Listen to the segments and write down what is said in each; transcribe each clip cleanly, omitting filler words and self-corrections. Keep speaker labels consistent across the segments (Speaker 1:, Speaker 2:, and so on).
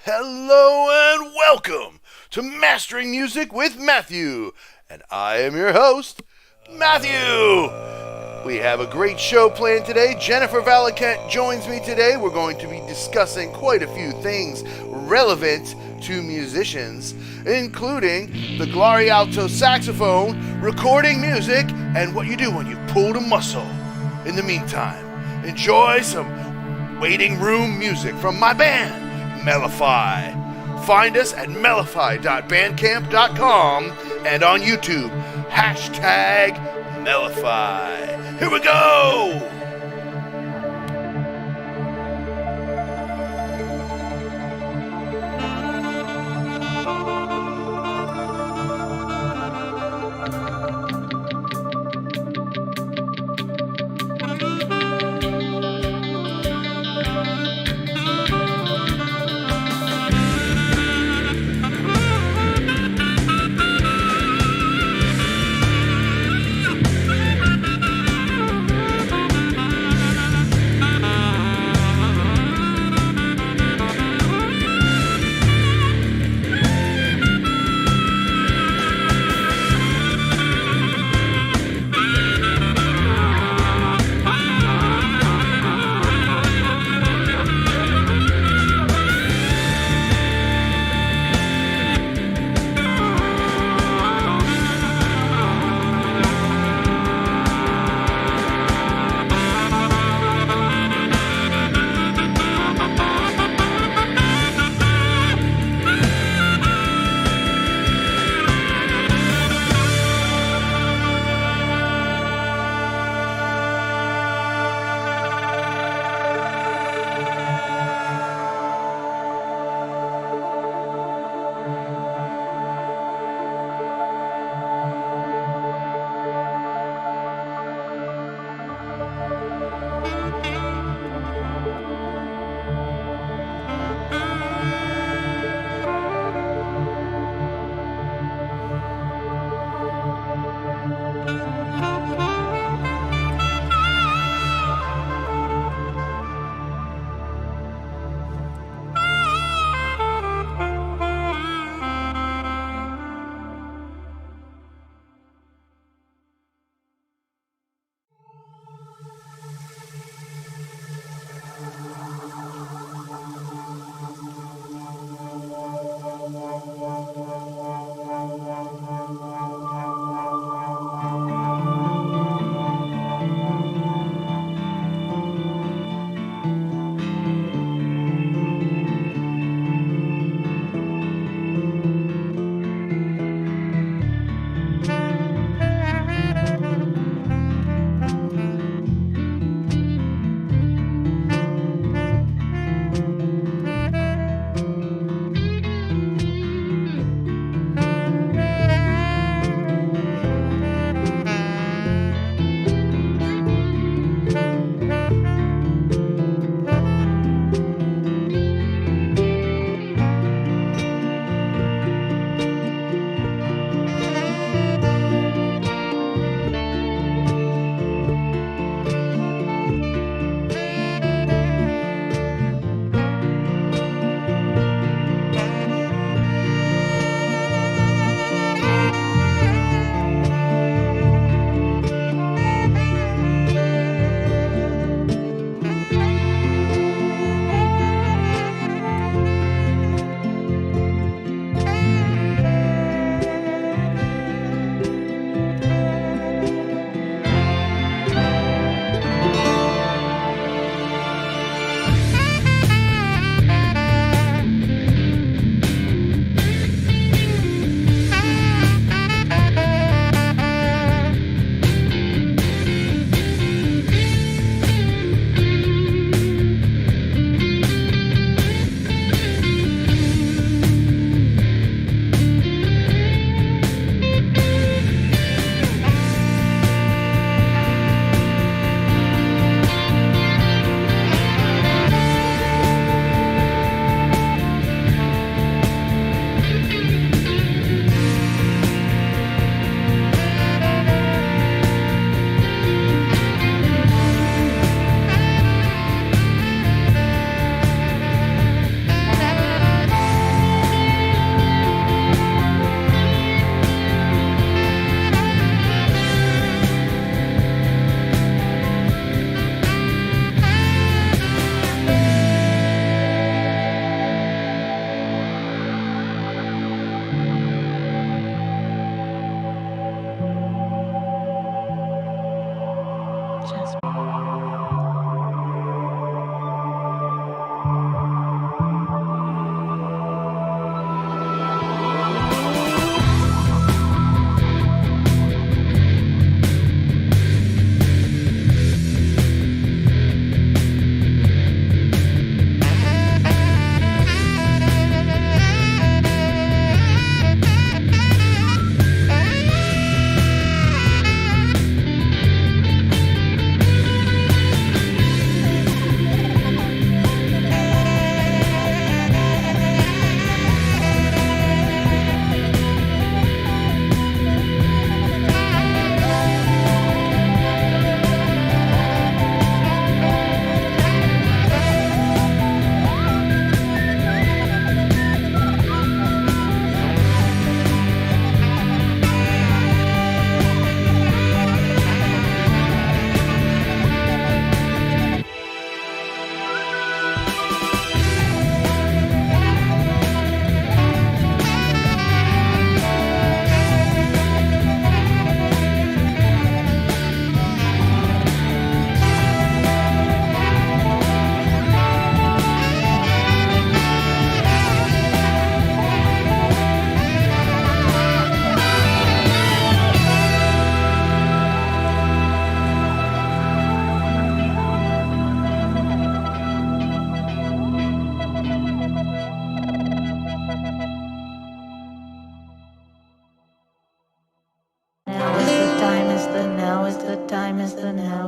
Speaker 1: Hello and welcome to Mastering Music with Matthew. And I am your host, Matthew. We have a great show planned today. Jennifer Valicant joins me today. We're going to be discussing quite a few things relevant to musicians, including the Glarry Alto Saxophone, recording music, and what you do when you pull the muscle. In the meantime, enjoy some waiting room music from my band, Mellify. Find us at mellify.bandcamp.com and on YouTube, #Mellify. Here we go!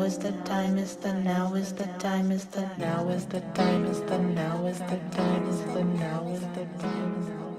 Speaker 2: is the time, is the now, is the time, is the now, is the time, is the now, is the time, is the now, is the time, is the now.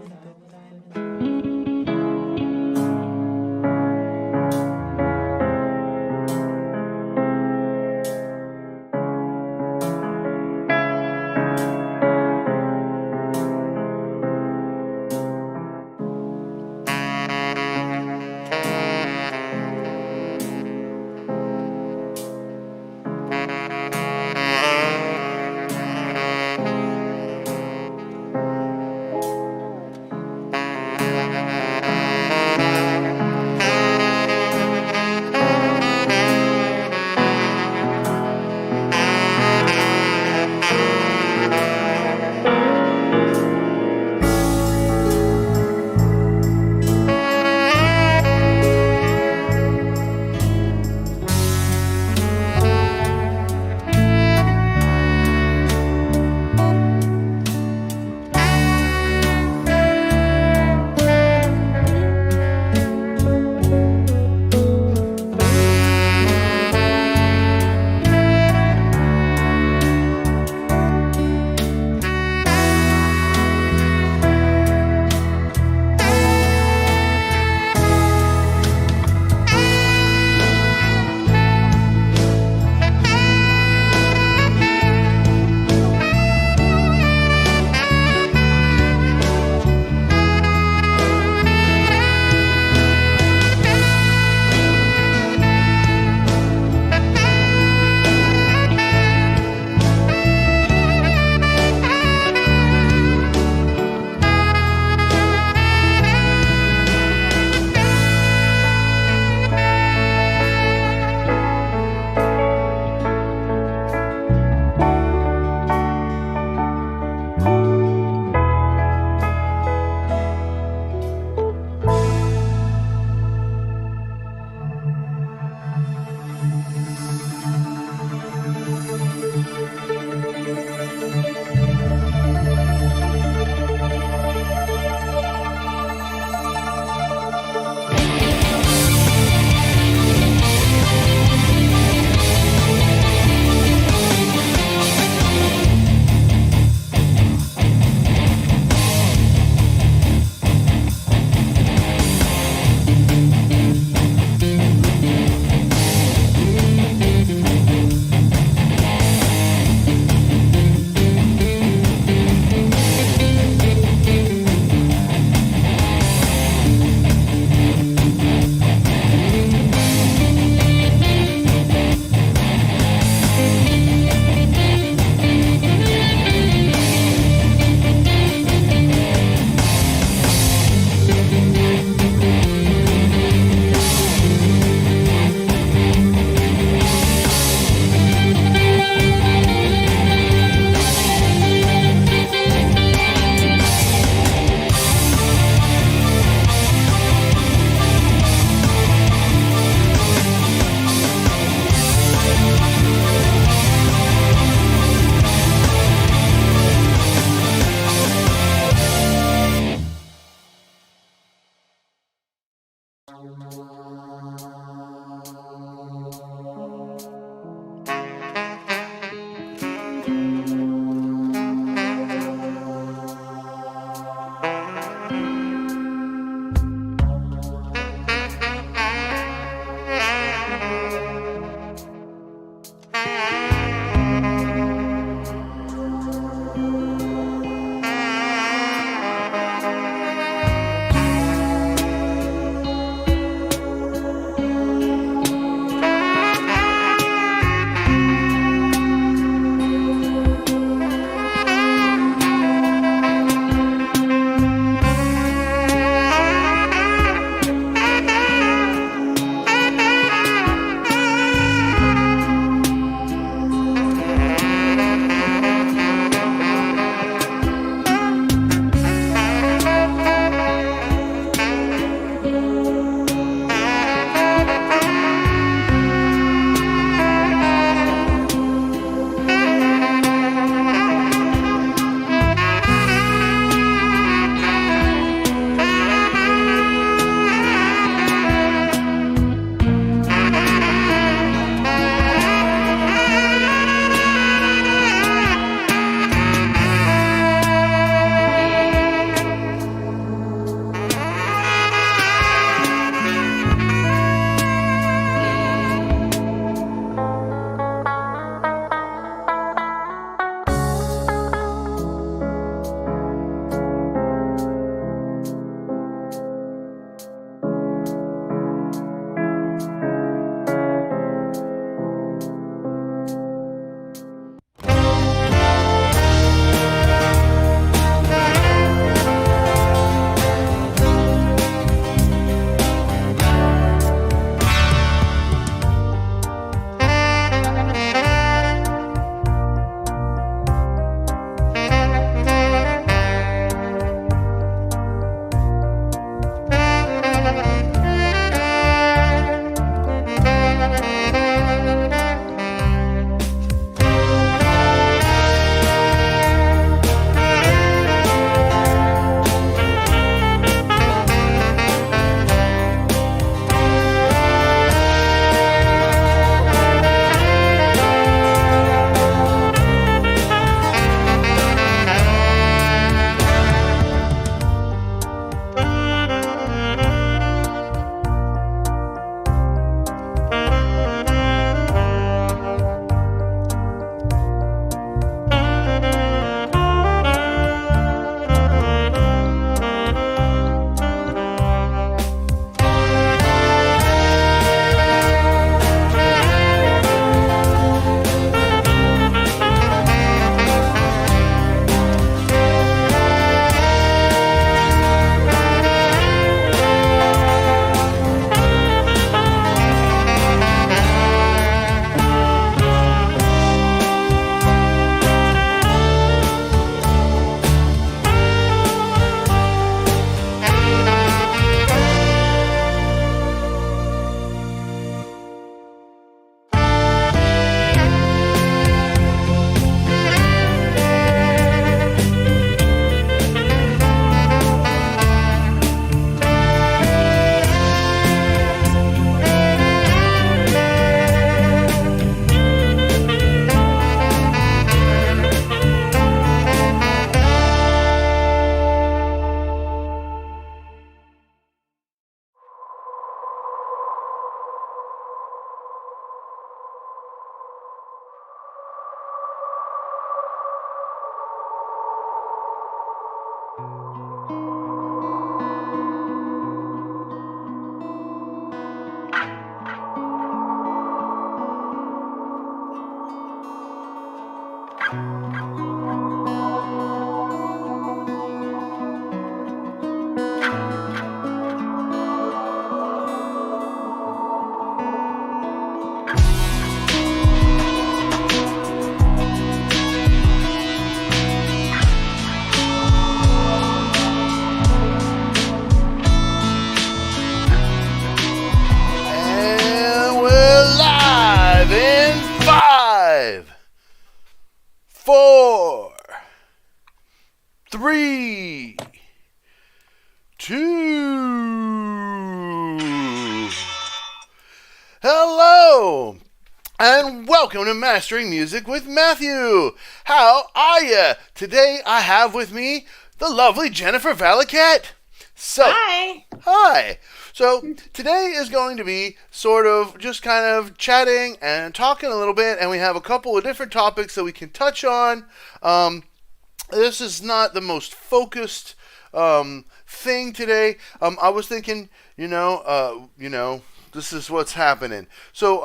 Speaker 1: 4, 3, 2. Hello, and welcome to Mastering Music with Matthew. How are ya? Today I have with me the lovely Jennifer Valaket. Hi. So today is going to be sort of just kind of chatting and talking a little bit, and we have a couple of different topics that we can touch on. This is not the most focused thing today. I was thinking, this is what's happening. So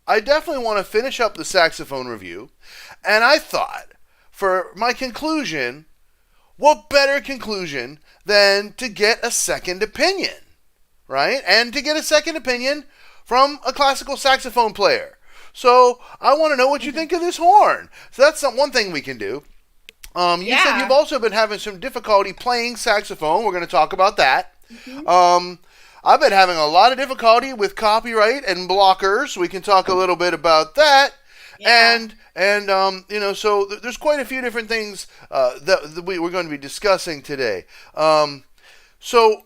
Speaker 1: I definitely want to finish up the saxophone review, and I thought for my conclusion, what better conclusion than to get a second opinion, right? And to get a second opinion from a classical saxophone player. So I want to know what you think of this horn. So that's one thing we can do. You said you've also been having some difficulty playing saxophone. We're going to talk about that. Mm-hmm. I've been having a lot of difficulty with copyright and blockers. We can talk a little bit about that. Yeah. So there's quite a few different things that we're going to be discussing today. So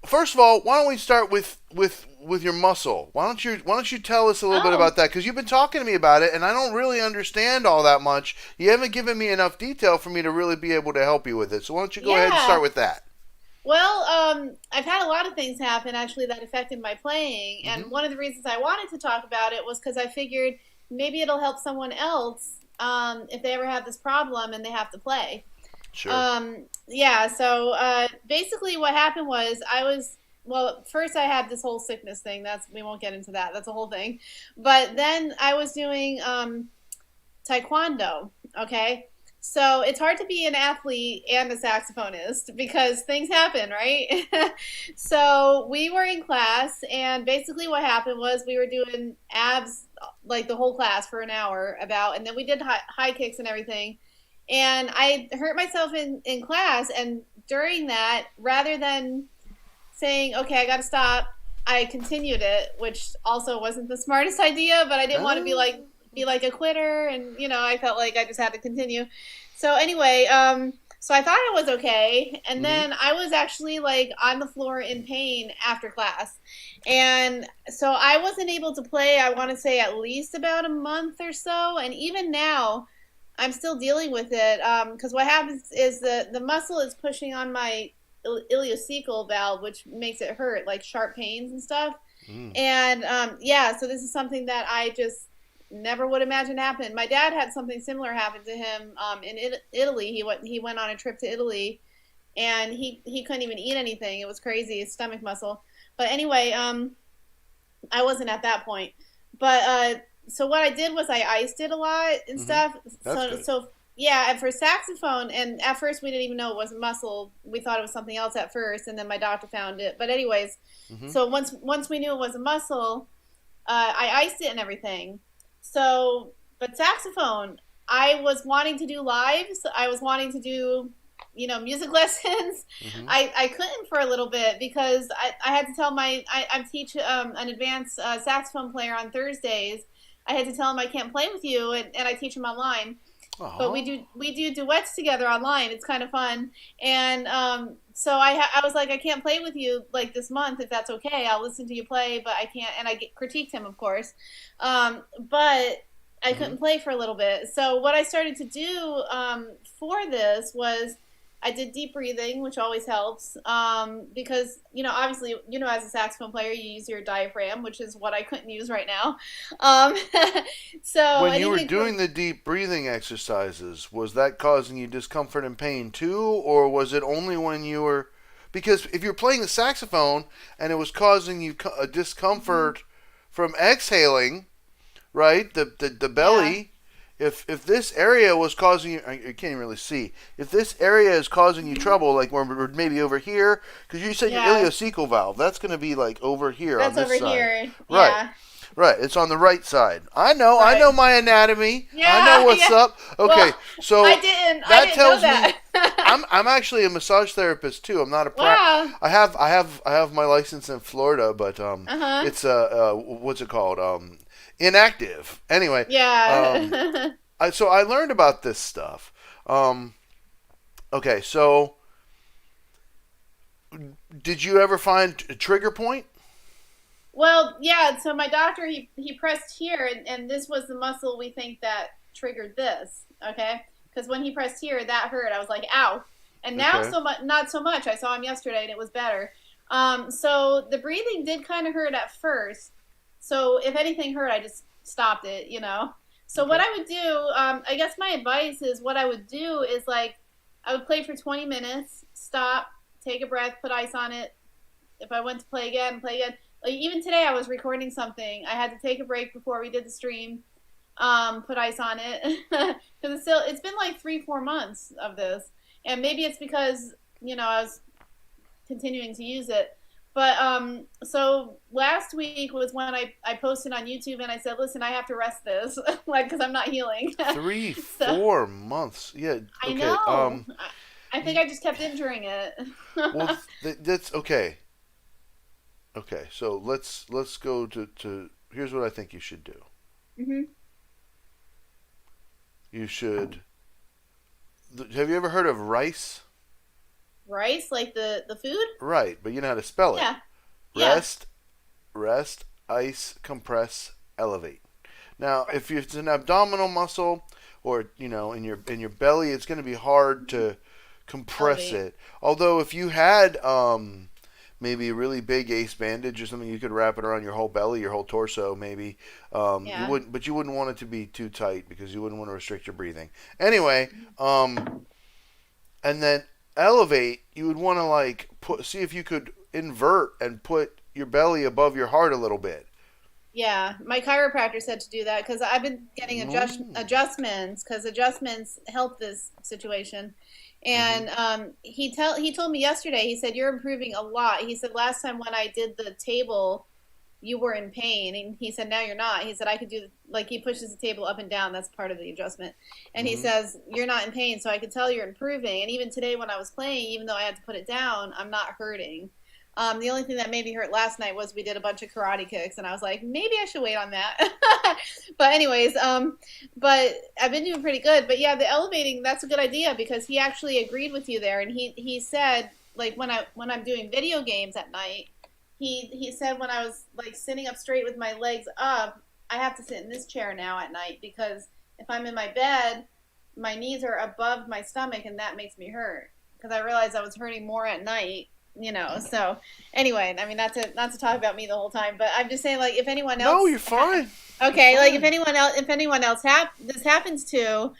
Speaker 1: first of all, why don't we start with your muscle? Why don't you tell us a little bit about that? Because you've been talking to me about it, and I don't really understand all that much. You haven't given me enough detail for me to really be able to help you with it. So why don't you go ahead and start with that?
Speaker 3: Well, I've had a lot of things happen actually that affected my playing, and one of the reasons I wanted to talk about it was because I figured maybe it'll help someone else if they ever have this problem and they have to play.
Speaker 1: Sure.
Speaker 3: So basically what happened was first I had this whole sickness thing. We won't get into that. That's a whole thing. But then I was doing taekwondo, okay? So it's hard to be an athlete and a saxophonist because things happen, right? So we were in class, and basically what happened was we were doing abs like the whole class for an hour and then we did high kicks and everything. And I hurt myself in class, and during that, rather than saying, okay, I got to stop, I continued it, which also wasn't the smartest idea, but I didn't want to be like a quitter, and I felt like I just had to continue. So anyway, so I thought I was okay, and then I was actually like on the floor in pain after class, and so I wasn't able to play, I want to say at least about a month or so, and even now I'm still dealing with it, because what happens is the muscle is pushing on my ileocecal valve, which makes it hurt, like sharp pains and stuff. And so this is something that I just never would imagine happened. My dad had something similar happen to him in Italy. He went on a trip to Italy, and he couldn't even eat anything. It was crazy, his stomach muscle. But anyway, I wasn't at that point. But so what I did was I iced it a lot and stuff. And for saxophone, and at first we didn't even know it was a muscle. We thought it was something else at first, and then my doctor found it. But anyways, so once we knew it was a muscle, I iced it and everything. So, but saxophone, I was wanting to do lives. I was wanting to do, music lessons. I couldn't for a little bit because I had to tell I teach an advanced saxophone player on Thursdays. I had to tell him I can't play with you, and I teach him online. Aww. But we do duets together online. It's kind of fun. And so I was like, I can't play with you like this month if that's okay. I'll listen to you play, but I can't. And I critiqued him, of course. But I couldn't play for a little bit. So what I started to do for this was I did deep breathing, which always helps, because, obviously, as a saxophone player, you use your diaphragm, which is what I couldn't use right now.
Speaker 1: So when you were doing the deep breathing exercises, was that causing you discomfort and pain too, or was it only when you were? Because if you're playing the saxophone and it was causing you a discomfort from exhaling, right, the belly. Yeah. If this area was causing you, I can't even really see. If this area is causing you trouble, like maybe over here, because you said your ileocecal valve, that's going to be like over here on this side. That's over here. Right. Yeah. Right. It's on the right side. I know. Right. I know my anatomy. Yeah, I know what's up. Okay.
Speaker 3: Well,
Speaker 1: so
Speaker 3: I didn't know that.
Speaker 1: I'm actually a massage therapist too. I'm not a
Speaker 3: wow.
Speaker 1: I have my license in Florida, but it's what's it called? Inactive. Anyway.
Speaker 3: Yeah.
Speaker 1: I learned about this stuff. Um, okay, so did you ever find a trigger point?
Speaker 3: Well, yeah, so my doctor he pressed here and this was the muscle we think that triggered this, okay? Because when he pressed here, that hurt. I was like, "Ow." And now
Speaker 1: Okay.
Speaker 3: so much not so much. I saw him yesterday and it was better. So the breathing did kind of hurt at first. So if anything hurt, I just stopped it, you know. So what
Speaker 1: Okay.
Speaker 3: I would do, I guess my advice is what I would do is like I would play for 20 minutes, stop, take a breath, put ice on it. If I went to play again, play again. Like even today, I was recording something. I had to take a break before we did the stream. Put ice on it because it's been like 3 4 months of this, and maybe it's because I was continuing to use it. But so last week was when I posted on YouTube and I said, listen, I have to rest this, like because I'm not healing.
Speaker 1: Three,
Speaker 3: So
Speaker 1: 4 months. Yeah.
Speaker 3: I
Speaker 1: Okay.
Speaker 3: know. I think I just kept injuring it.
Speaker 1: Well, that's okay. Okay. So let's go to. Here's what I think you should do.
Speaker 3: hmm
Speaker 1: You should. Have you ever heard of rice?
Speaker 3: Rice, like the food?
Speaker 1: Right, but you know how to spell it.
Speaker 3: Yeah, yeah.
Speaker 1: Rest, rest, ice, compress, elevate. Now, if it's an abdominal muscle or in your belly, it's going to be hard to compress
Speaker 3: Elevate.
Speaker 1: it. Although if you had maybe a really big ace bandage or something, you could wrap it around your whole belly, your whole torso, maybe. You
Speaker 3: Yeah.
Speaker 1: wouldn't, but you wouldn't want it to be too tight because you wouldn't want to restrict your breathing. Anyway, and then elevate, you would want to like see if you could invert and put your belly above your heart a little bit.
Speaker 3: Yeah, my chiropractor said to do that because I've been getting
Speaker 1: Ooh.
Speaker 3: adjustments because adjustments help this situation.
Speaker 1: Mm-hmm.
Speaker 3: And he told me yesterday. He said you're improving a lot. He said last time when I did the table, you were in pain, and he said now you're not. He said I could do like he pushes the table up and down. That's part of the adjustment. And he
Speaker 1: Mm-hmm.
Speaker 3: says you're not in pain, so I could tell you're improving. And even today when I was playing, even though I had to put it down, I'm not hurting. The only thing that made me hurt last night was we did a bunch of karate kicks, and I was like, maybe I should wait on that. But anyways, but I've been doing pretty good. But yeah, the elevating, that's a good idea because he actually agreed with you there, and he said like when I'm doing video games at night, he said when I was like sitting up straight with my legs up, I have to sit in this chair now at night because if I'm in my bed, my knees are above my stomach, and that makes me hurt because I realized I was hurting more at night, so anyway, I mean not to talk about me the whole time, but I'm just saying like if anyone
Speaker 1: No,
Speaker 3: else
Speaker 1: you're fine. You're
Speaker 3: okay, like
Speaker 1: fine.
Speaker 3: if anyone else this happens to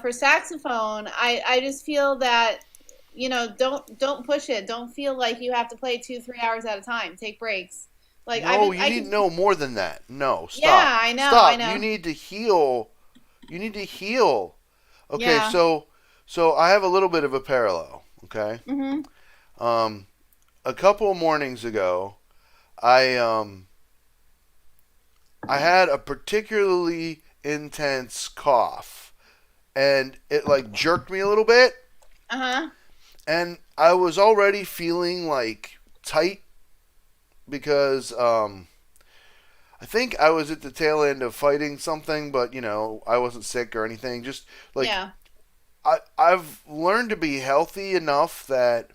Speaker 3: for saxophone, I just feel that don't push it. Don't feel like you have to play 2 3 hours at a time. Take breaks. Like
Speaker 1: No, you
Speaker 3: I
Speaker 1: need
Speaker 3: can
Speaker 1: no more than that. No, stop.
Speaker 3: yeah, I
Speaker 1: Stop. You
Speaker 3: know.
Speaker 1: need to heal. You need to heal. Okay,
Speaker 3: Yeah.
Speaker 1: so I have a little bit of a parallel, okay?
Speaker 3: Mhm.
Speaker 1: Um a couple of mornings ago, I had a particularly intense cough and it like jerked me a little bit
Speaker 3: Uh-huh.
Speaker 1: and I was already feeling like tight because I think I was at the tail end of fighting something, but I wasn't sick or anything. Just like
Speaker 3: Yeah.
Speaker 1: I've learned to be healthy enough that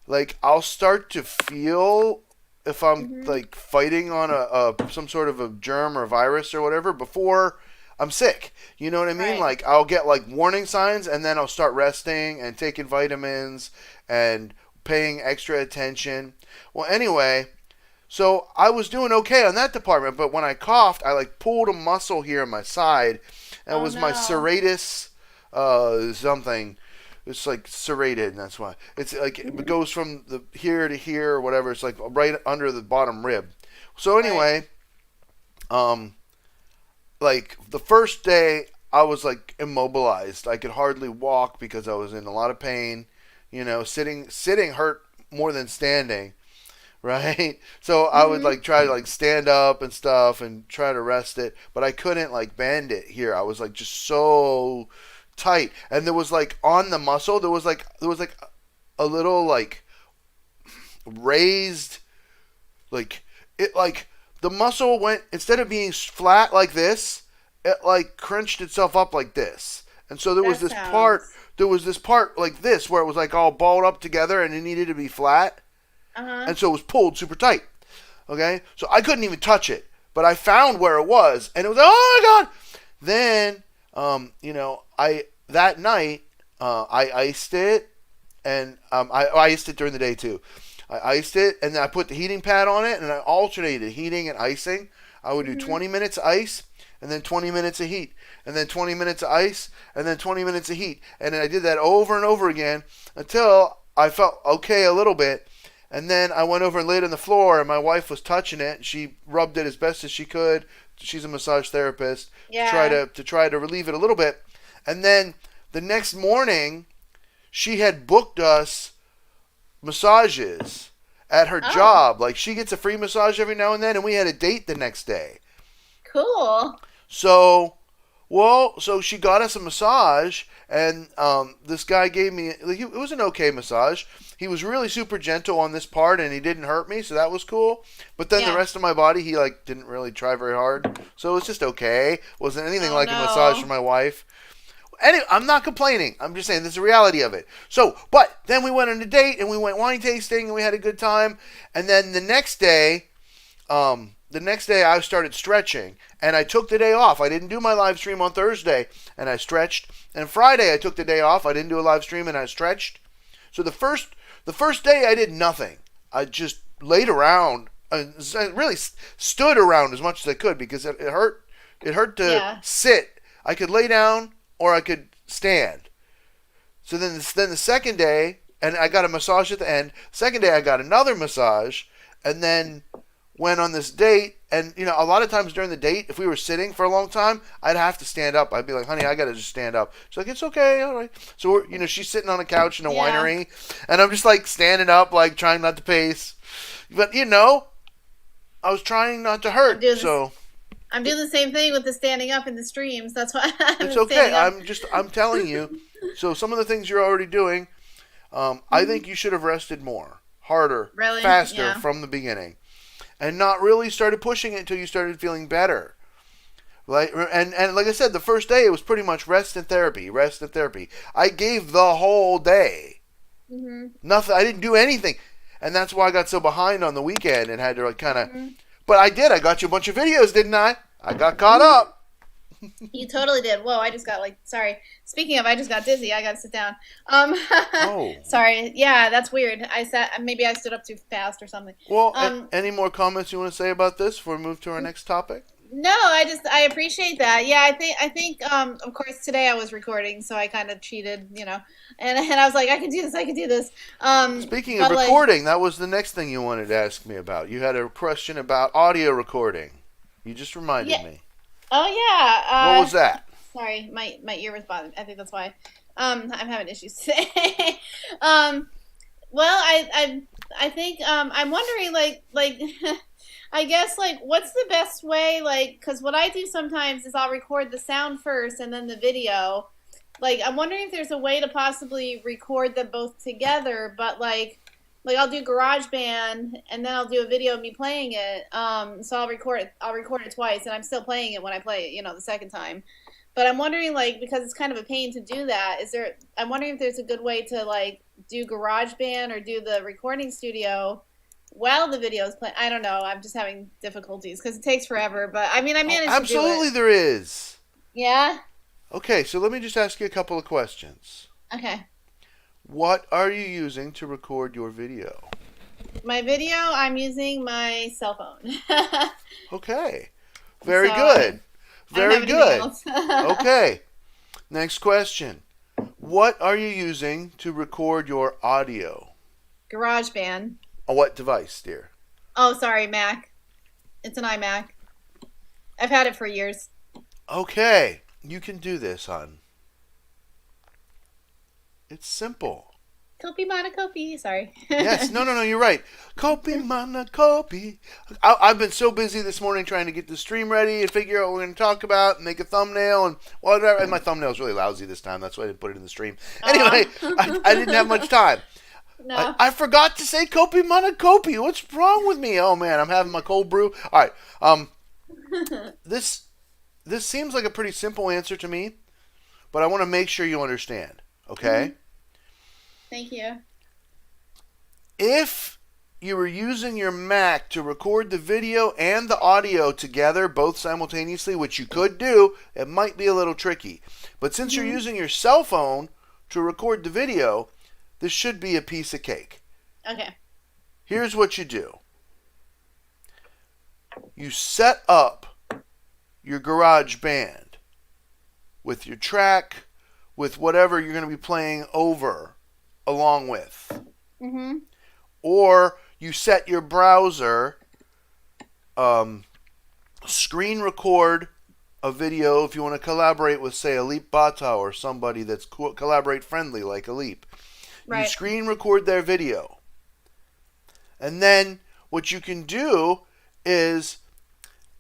Speaker 1: like I'll start to feel if I'm
Speaker 3: Mhm.
Speaker 1: like fighting on a some sort of a germ or virus or whatever before I'm sick. You know what I mean?
Speaker 3: Right.
Speaker 1: Like I'll get like warning signs and then I'll start resting and taking vitamins and paying extra attention. Well, anyway, so I was doing okay on that department, but when I coughed, I like pulled a muscle here on my side, and it
Speaker 3: Oh
Speaker 1: was my
Speaker 3: no.
Speaker 1: serratus something. It's like serrated, and that's why it's like it goes from the here to here or whatever. It's like right under the bottom rib. So
Speaker 3: Right.
Speaker 1: anyway, um, like the first day I was like immobilized. I could hardly walk because I was in a lot of pain. Sitting hurt more than standing, right? So I would
Speaker 3: Mhm.
Speaker 1: like try to like stand up and stuff and try to rest it, but I couldn't like bend it here. I was like just so tight, and there was like on the muscle there was like a little like raised like it like the muscle went instead of being flat like this, it like crunched itself up like this. And so there was
Speaker 3: That
Speaker 1: this part,
Speaker 3: sounds.
Speaker 1: like this where it was like all balled up together and it needed to be flat.
Speaker 3: Uh-huh.
Speaker 1: And so it was pulled super tight. Okay? So I couldn't even touch it. But I found where it was and it was like, oh my God. Then, that night, I iced it and I iced it during the day too. I iced it and then I put the heating pad on it and I alternated heating and icing. I would do 20 minutes ice and then 20 minutes of heat and then 20 minutes of ice and then 20 minutes of heat. And then I did that over and over again until I felt okay a little bit. And then I went over and laid on the floor and my wife was touching it and she rubbed it as best as she could. She's a massage therapist.
Speaker 3: Yeah.
Speaker 1: To try to relieve it a little bit. And then the next morning she had booked us massages at her
Speaker 3: Oh,
Speaker 1: job. Like she gets a free massage every now and then, and we had a date the next day.
Speaker 3: cool.
Speaker 1: So, so she got us a massage, and this guy gave me. Like, it was an okay massage. He was really super gentle on this part, and he didn't hurt me, so that was cool. But then the
Speaker 3: Yeah.
Speaker 1: rest of my body, he like didn't really try very hard, so it was just okay. Wasn't anything
Speaker 3: Oh
Speaker 1: like a massage for
Speaker 3: no.
Speaker 1: my wife. Anyway, I'm not complaining. I'm just saying this is the reality of it. So, but then we went on a date and we went wine tasting and we had a good time. And then the next day I started stretching and I took the day off. I didn't do my live stream on Thursday and I stretched. And Friday I took the day off. I didn't do a live stream and I stretched. So the first day I did nothing. I just laid around and really stood around as much as I could because it hurt. It hurt to
Speaker 3: Yeah.
Speaker 1: sit. I could lay down or I could stand. So then the second day, and I got a massage at the end. Second day, I got another massage, and then went on this date. And a lot of times during the date, if we were sitting for a long time, I'd have to stand up. I'd be like, "Honey, I gotta just stand up." She's like, "It's okay, all right." So she's sitting on a couch in a
Speaker 3: Yeah.
Speaker 1: winery, and I'm just like standing up, like trying not to pace. But I was trying not to
Speaker 3: I'm
Speaker 1: hurt,
Speaker 3: doing this.
Speaker 1: so.
Speaker 3: I'm doing the same thing with the standing up in the streams. That's why I've
Speaker 1: It's
Speaker 3: been
Speaker 1: okay.
Speaker 3: standing up.
Speaker 1: I'm telling you. So some of the things you're already doing, I think you should have rested more, harder,
Speaker 3: Really?
Speaker 1: faster
Speaker 3: Yeah.
Speaker 1: from the beginning, and not really started pushing it until you started feeling better. Like and like I said, the first day it was pretty much rest and therapy, rest and therapy. I gave the whole day.
Speaker 3: Mhm.
Speaker 1: Nothing. I didn't do anything, and that's why I got so behind on the weekend and had to like kind of.
Speaker 3: Mhm.
Speaker 1: But I did. I got you a bunch of videos, didn't I? I got caught up.
Speaker 3: You totally did. Whoa, I just got sorry. Speaking of, I just got dizzy. I got to sit down.
Speaker 1: Oh.
Speaker 3: Sorry. Yeah, that's weird. Maybe I stood up too fast or something.
Speaker 1: Well,
Speaker 3: Um,
Speaker 1: any more comments you want to say about this before we move to our next topic?
Speaker 3: no, I appreciate that. Yeah, I think of course today I was recording, so I kind of cheated, and I was like, I can do this, I can do this.
Speaker 1: Speaking of
Speaker 3: But like,
Speaker 1: recording, that was the next thing you wanted to ask me about. You had a question about audio recording. You just reminded
Speaker 3: yeah.
Speaker 1: me.
Speaker 3: Oh yeah.
Speaker 1: What was that?
Speaker 3: Sorry, my ear was bothering. I think that's why. I'm having issues today. Well, I think I'm wondering like I guess like what's the best way because what I do sometimes is I'll record the sound first and then the video. Like I'm wondering if there's a way to possibly record them both together, but like I'll do GarageBand and then I'll do a video of me playing it. So I'll record it twice and I'm still playing it when I play it, the second time. But I'm wondering because it's kind of a pain to do that, I'm wondering if there's a good way to do GarageBand or do the recording studio while the video is playing. I don't know. I'm just having difficulties because it takes forever. But I mean, I managed to do
Speaker 1: Absolutely
Speaker 3: it.
Speaker 1: there is.
Speaker 3: Yeah?
Speaker 1: Okay, so let me just ask you a couple of questions.
Speaker 3: Okay.
Speaker 1: What are you using to record your video?
Speaker 3: My video, I'm using my cell phone.
Speaker 1: Okay. Very
Speaker 3: So
Speaker 1: good.
Speaker 3: I don't
Speaker 1: Very
Speaker 3: have anything
Speaker 1: good.
Speaker 3: else.
Speaker 1: Okay. Next question. What are you using to record your audio?
Speaker 3: GarageBand.
Speaker 1: On what device, dear?
Speaker 3: Oh, sorry, Mac. It's an iMac. I've had it for years.
Speaker 1: Okay. You can do this, hon. It's simple.
Speaker 3: Kopi mana Kopi. Sorry.
Speaker 1: Yes, no, you're right. Kopi mana Kopi. I've been so busy this morning trying to get the stream ready and figure out what we're going to talk about and make a thumbnail and whatever. And my thumbnail's really lousy this time. That's why I didn't put it in the stream. Anyway, I didn't have much time.
Speaker 3: No.
Speaker 1: I forgot to say Kopi mana Kopi. What's wrong with me? Oh man, I'm having my cold brew. All right. This this seems like a pretty simple answer to me, but I want to make sure you understand. Okay?
Speaker 3: Thank you.
Speaker 1: If you were using your Mac to record the video and the audio together, both simultaneously, which you could do, it might be a little tricky. But since you're using your cell phone to record the video, this should be a piece of cake.
Speaker 3: Okay.
Speaker 1: Here's what you do. You set up your GarageBand with your track, with whatever you're going to be playing over along with.
Speaker 3: Mm-hmm.
Speaker 1: Or you set your browser, screen record a video if you want to collaborate with, say, Alip Bata or somebody that's collaborate friendly like Alip.
Speaker 3: Right.
Speaker 1: You screen record their video. And then what you can do is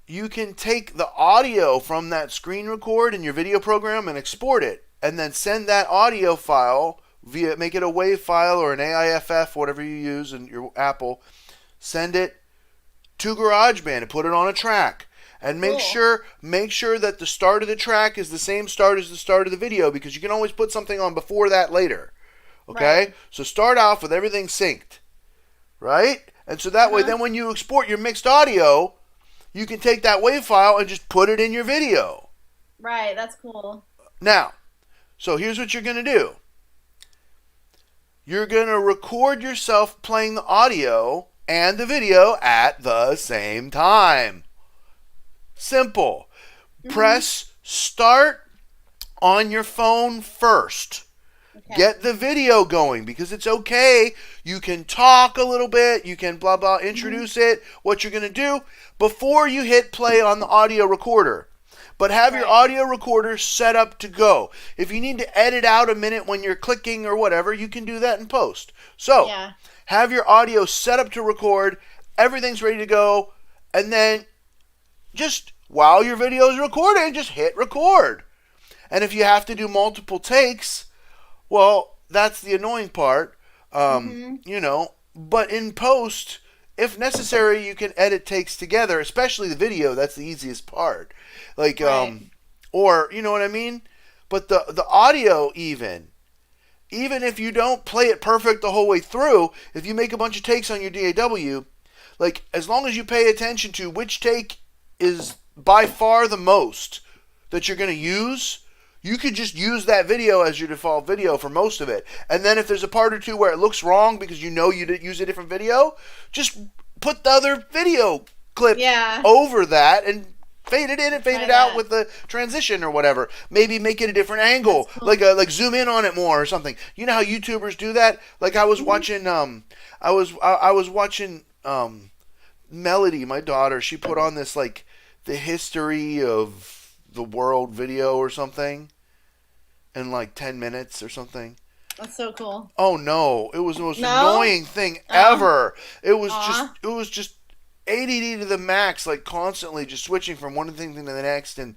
Speaker 1: you can take the audio from that screen record in your video program and export it, and then send that audio file make it a WAV file or an AIFF, whatever you use in your Apple. Send it to GarageBand and put it on a track. And make sure that the start of the track is the same start as the start of the video, because you can always put something on before that later. Okay? Right. So start off with everything synced. Right? And so that way, then when you export your mixed audio, you can take that WAV file and just put it in your video.
Speaker 3: Right, that's cool.
Speaker 1: Now, so here's what you're going to do. You're going to record yourself playing the audio and the video at the same time. Simple. Press start on your phone first. Okay. Get the video going, because it's okay. You can talk a little bit. You can blah, blah, introduce it, what you're going to do before you hit play on the audio recorder. But have your audio recorder set up to go. If you need to edit out a minute when you're clicking or whatever, you can do that in post. So have your audio set up to record. Everything's ready to go. And then just while your video is recording, just hit record. And if you have to do multiple takes, well, that's the annoying part, you know. But in post, if necessary, you can edit takes together, especially the video. That's the easiest part. Like, or, you know what I mean? But the audio even if you don't play it perfect the whole way through, if you make a bunch of takes on your DAW, like, as long as you pay attention to which take is by far the most that you're going to use, you could just use that video as your default video for most of it. And then if there's a part or two where it looks wrong because you know you didn't use a different video, just put the other video clip over that and fade it in and fade it out with the transition or whatever. Maybe make it a different angle, cool. like zoom in on it more or something. You know how YouTubers do that? Like I was watching, I was watching Melody, my daughter. She put on this like the history of the world video or something in like 10 minutes or something.
Speaker 3: That's so cool.
Speaker 1: Oh no, it was the most annoying thing ever. It was just ADD to the max, like constantly just switching from one thing to the next, and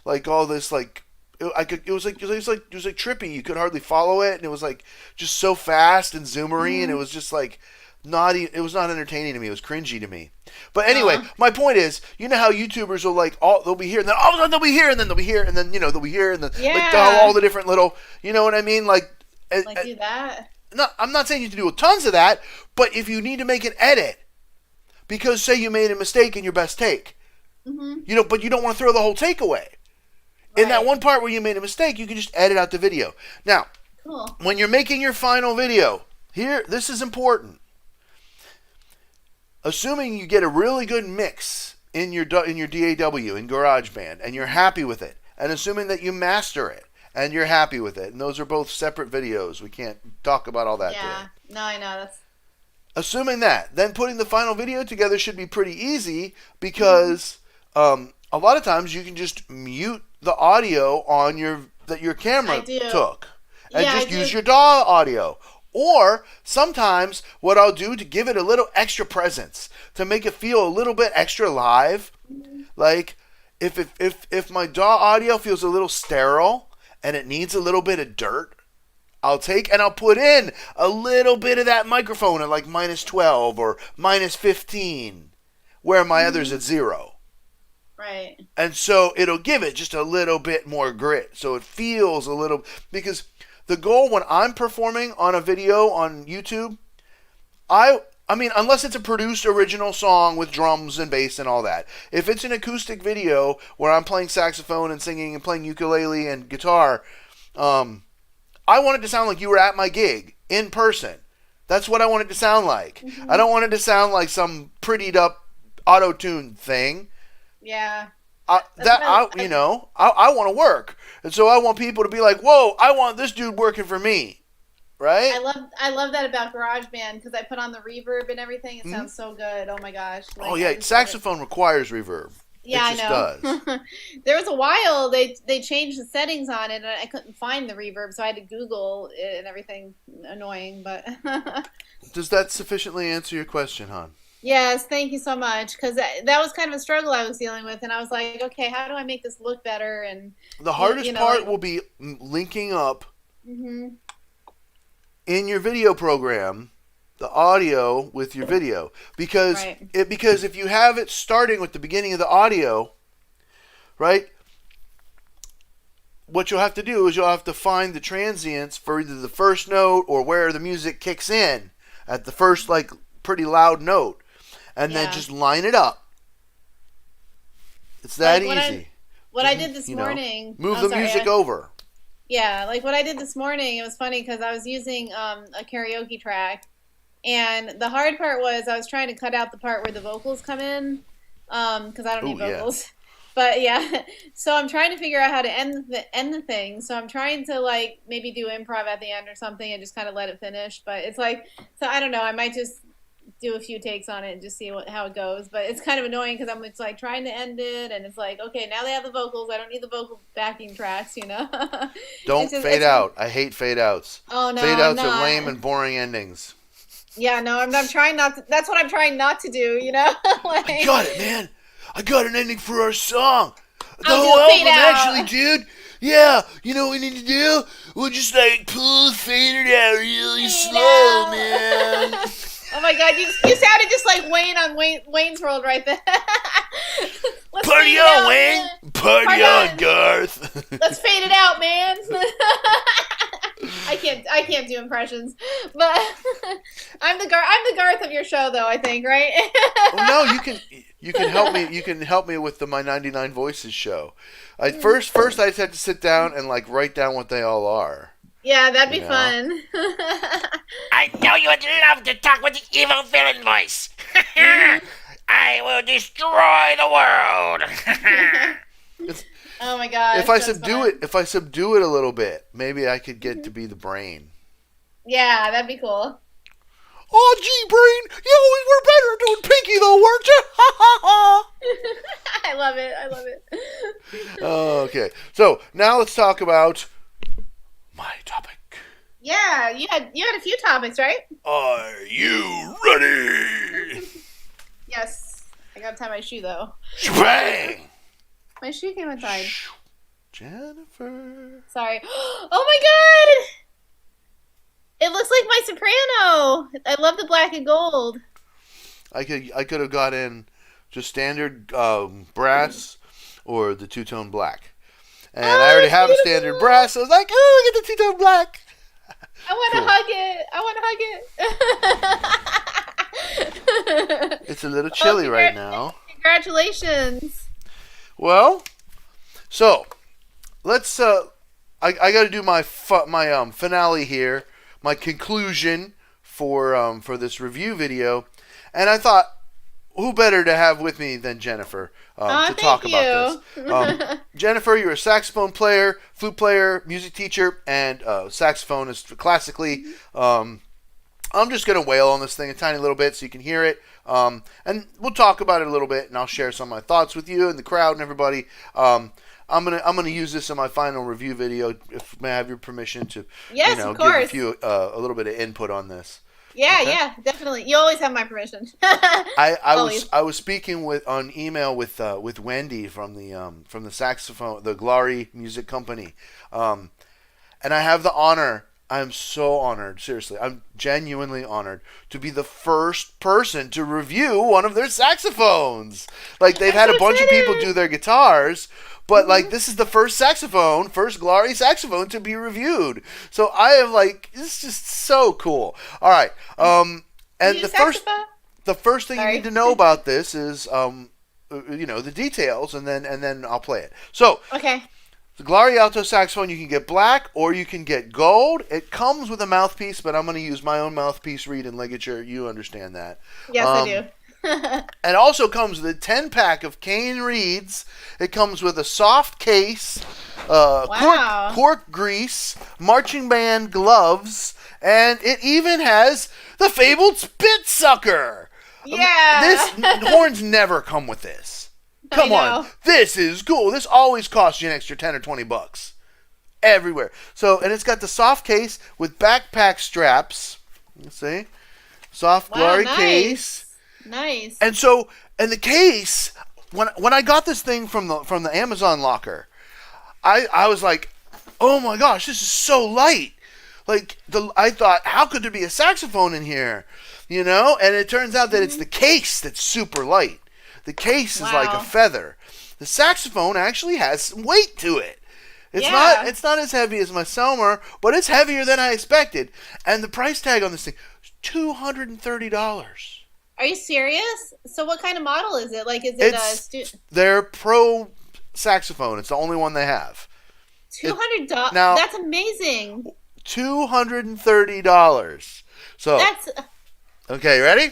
Speaker 1: like all this like it was like trippy. You could hardly follow it, and it was like just so fast and zoomery, and it was just like it was not entertaining to me. It was cringy to me. But anyway, my point is, you know how YouTubers will like they'll be here, and then all of a sudden they'll be here, and then they'll be here, and then they'll be here, and then like all the different little, you know what I mean, like
Speaker 3: do that.
Speaker 1: No, I'm not saying you have to do tons of that, but if you need to make an edit, because say you made a mistake in your best take, you know, but you don't want to throw the whole take away. In that one part where you made a mistake, you can just edit out the video. Now, when you're making your final video, this is important. Assuming you get a really good mix in your DAW, in GarageBand, and you're happy with it, and assuming that you master it, and you're happy with it, and those are both separate videos. We can't talk about all that today.
Speaker 3: No, I know. That's...
Speaker 1: Assuming that, then putting the final video together should be pretty easy, because a lot of times you can just mute the audio on that your camera took, and just use your DAW audio. Or sometimes what I'll do to give it a little extra presence, to make it feel a little bit extra live, like if my DAW audio feels a little sterile and it needs a little bit of dirt, I'll take and I'll put in a little bit of that microphone at like -12 or -15, where my other's at 0.
Speaker 3: Right.
Speaker 1: And so it'll give it just a little bit more grit. So it feels a little, because the goal when I'm performing on a video on YouTube, I mean, unless it's a produced original song with drums and bass and all that. If it's an acoustic video where I'm playing saxophone and singing and playing ukulele and guitar, I want it to sound like you were at my gig in person. That's what I want it to sound like.
Speaker 3: Mm-hmm.
Speaker 1: I don't want it to sound like some prettied up auto-tune thing.
Speaker 3: Yeah.
Speaker 1: I want to work, and so I want people to be like, "Whoa, I want this dude working for me," right?
Speaker 3: I love that about GarageBand because I put on the reverb and everything. It sounds so good. Oh my gosh! Like,
Speaker 1: oh yeah, saxophone requires reverb.
Speaker 3: Yeah,
Speaker 1: it just
Speaker 3: I know.
Speaker 1: Does.
Speaker 3: There was a while they changed the settings on it, and I couldn't find the reverb, so I had to Google it and everything. Annoying, but.
Speaker 1: Does that sufficiently answer your question, hon?
Speaker 3: Yes, thank you so much. Because that was kind of a struggle I was dealing with, and I was like, okay, how do I make this look better? And
Speaker 1: the hardest part will be linking up in your video program the audio with your video, because if you have it starting with the beginning of the audio, right? What you'll have to do is you'll have to find the transients for either the first note or where the music kicks in at the first like pretty loud note. And then just line it up. It's that easy.
Speaker 3: What I did this morning.
Speaker 1: Move the music over.
Speaker 3: Yeah, like what I did this morning, it was funny because I was using a karaoke track. And the hard part was I was trying to cut out the part where the vocals come in. Because I don't need vocals. Yeah. But yeah, so I'm trying to figure out how to end the thing. So I'm trying to like maybe do improv at the end or something and just kind of let it finish. But it's like, so I don't know, I might just do a few takes on it and just see how it goes, but it's kind of annoying because I'm just like trying to end it, and it's like, okay, now they have the vocals. I don't need the vocal backing tracks,
Speaker 1: Don't fade out. I hate fade outs.
Speaker 3: Oh no,
Speaker 1: fade outs are lame and boring endings.
Speaker 3: Yeah, no, I'm trying not to. That's what I'm trying not to do. Like,
Speaker 1: I got it, man. I got an ending for our song. The whole album, actually, dude. Yeah, you know what we need to do? We'll just like fade it out really slow, man.
Speaker 3: Oh my God, you sounded just like Wayne on Wayne's World right there.
Speaker 1: Party on, Wayne. Party on, Garth.
Speaker 3: Let's fade it out, man. I can't do impressions, but I'm the Garth of your show, though. I think, right?
Speaker 1: Well, no, you can help me. You can help me with the My 99 Voices show. First, I just had to sit down and like write down what they all are.
Speaker 3: Yeah, that'd be fun.
Speaker 4: I know you would love to talk with the evil villain voice. I will destroy the world.
Speaker 3: Oh my God!
Speaker 1: If I subdue it a little bit, maybe I could get to be the brain.
Speaker 3: Yeah, that'd be cool.
Speaker 1: Oh, gee, brain, you always were better doing Pinky though, weren't you?
Speaker 3: I love it.
Speaker 1: Okay, so now let's talk about my topic.
Speaker 3: Yeah, you had a few topics, right?
Speaker 1: Are you ready?
Speaker 3: Yes. I gotta tie my shoe though.
Speaker 1: Bang!
Speaker 3: My shoe came inside.
Speaker 1: Jennifer.
Speaker 3: Sorry. Oh my God! It looks like my soprano. I love the black and gold.
Speaker 1: I could have got in just standard brass or the two-tone black. And I already have a standard brass, so I was like, oh, get the two-tone black.
Speaker 3: I want to hug it.
Speaker 1: It's a little chilly right now.
Speaker 3: Congratulations.
Speaker 1: Well, so let's. I got to do my finale here, my conclusion for this review video, and I thought, who better to have with me than Jennifer to talk about this? Jennifer, you're a saxophone player, flute player, music teacher, and saxophonist classically. I'm just going to wail on this thing a tiny little bit so you can hear it. And we'll talk about it a little bit, and I'll share some of my thoughts with you and the crowd and everybody. I'm gonna use this in my final review video. If may I have your permission to,
Speaker 3: of course,
Speaker 1: give a little bit of input on this.
Speaker 3: Yeah, okay? Yeah, definitely. You always have my permission.
Speaker 1: I was speaking on email with Wendy from the saxophone, the Glarry Music Company, and I have the honor I'm so honored. Seriously, I'm genuinely honored to be the first person to review one of their saxophones. Like, they've
Speaker 3: I'm
Speaker 1: had
Speaker 3: so
Speaker 1: a bunch of people
Speaker 3: excited.
Speaker 1: do their guitars, but like, this is the first Glarry saxophone to be reviewed. So I am like, it's just so cool. All right.
Speaker 3: You
Speaker 1: And
Speaker 3: use saxophone?
Speaker 1: the first thing you
Speaker 3: Sorry.
Speaker 1: need to know about this is the details, and then I'll play it. So
Speaker 3: Okay.
Speaker 1: the Glarry Alto Saxophone, you can get black or you can get gold. It comes with a mouthpiece, but I'm going to use my own mouthpiece, reed and ligature. You understand that.
Speaker 3: Yes, I do.
Speaker 1: And also comes with a 10-pack of cane reeds. It comes with a soft case,
Speaker 3: Wow.
Speaker 1: cork grease, marching band gloves, and it even has the fabled spit sucker.
Speaker 3: Yeah.
Speaker 1: This horns never come with this.
Speaker 3: I
Speaker 1: Come on,
Speaker 3: know.
Speaker 1: this is cool. This always costs you an extra 10 or 20 bucks everywhere. So, and it's got the soft case with backpack straps. Let's see, soft
Speaker 3: Wow,
Speaker 1: Glarry
Speaker 3: nice.
Speaker 1: case.
Speaker 3: Nice.
Speaker 1: And so, and the case, when I got this thing from the Amazon locker, I was like, oh my gosh, this is so light. Like, I thought, how could there be a saxophone in here? And it turns out that it's the case that's super light. The case is like a
Speaker 3: Wow.
Speaker 1: feather. The saxophone actually has some weight to it. It's
Speaker 3: Yeah.
Speaker 1: not as heavy as my Selmer, but it's heavier than I expected. And the price tag on this thing is $230.
Speaker 3: Are you serious? So what kind of model is it? Like, is it
Speaker 1: It's their pro saxophone. It's the only one they have.
Speaker 3: $200?
Speaker 1: now-
Speaker 3: That's amazing.
Speaker 1: $230. So
Speaker 3: That's
Speaker 1: okay, ready?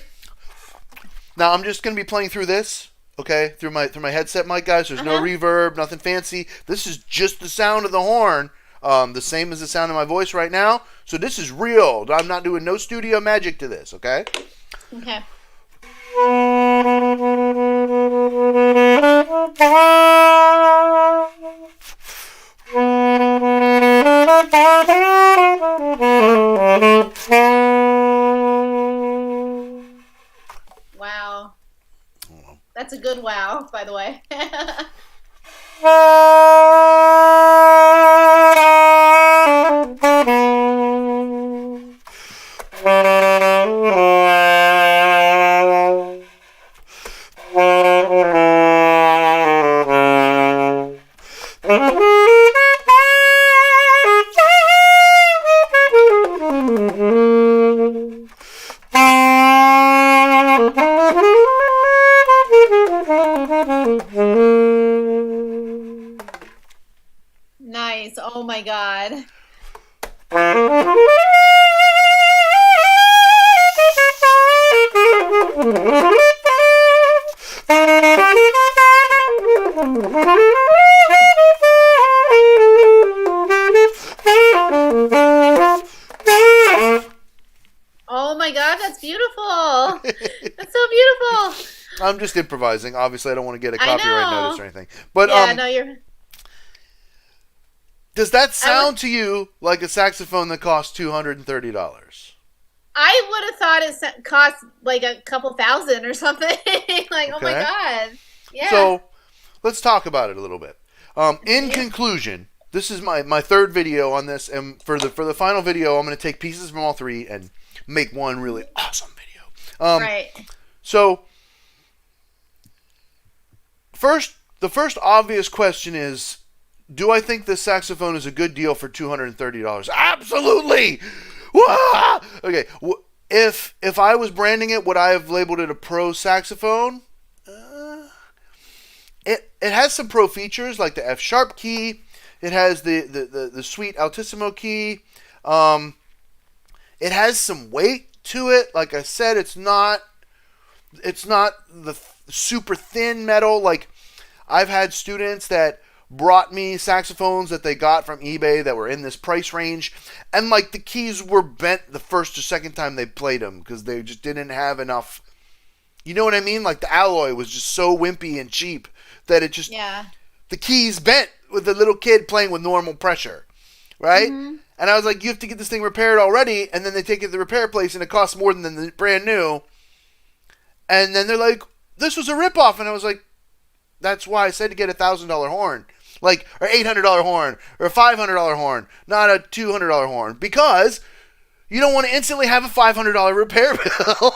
Speaker 1: Now I'm just gonna be playing through this, okay, through my headset mic, guys. There's no reverb, nothing fancy. This is just the sound of the horn, the same as the sound of my voice right now. So this is real. I'm not doing no studio magic to this, okay?
Speaker 3: okay. Wow. That's a good wow, by the way. Nice. Oh my God. Oh my God, that's beautiful. That's so beautiful.
Speaker 1: I'm just improvising. Obviously, I don't want to get a
Speaker 3: I
Speaker 1: copyright
Speaker 3: know.
Speaker 1: notice or anything. But
Speaker 3: Yeah, no, you're.
Speaker 1: does that sound to you like a saxophone that costs $230?
Speaker 3: I would have thought it cost like a couple thousand or something. Like, oh my
Speaker 1: Okay.
Speaker 3: God. Yeah.
Speaker 1: So let's talk about it a little bit. In
Speaker 3: Yeah.
Speaker 1: conclusion, this is my third video on this, and for the final video, I'm going to take pieces from all three and make one really awesome video.
Speaker 3: Right.
Speaker 1: So the first obvious question is, do I think this saxophone is a good deal for $230? Absolutely. Wah! Okay. If I was branding it, would I have labeled it a pro saxophone? It has some pro features like the F sharp key. It has the sweet altissimo key. It has some weight to it. Like I said, it's not the super thin metal. Like, I've had students that brought me saxophones that they got from eBay that were in this price range, and like the keys were bent the first or second time they played them because they just didn't have enough. You know what I mean? Like, the alloy was just so wimpy and cheap that it just
Speaker 3: Yeah.
Speaker 1: the keys bent with a little kid playing with normal pressure, right?
Speaker 3: Mm-hmm.
Speaker 1: And I was like, you have to get this thing repaired already, and then they take it to the repair place and it costs more than the brand new. And then they're like, this was a ripoff, and I was like, that's why I said to get $1,000 horn. like, or $800 horn, or a $500 horn, not a $200 horn, because you don't want to instantly have a $500 repair bill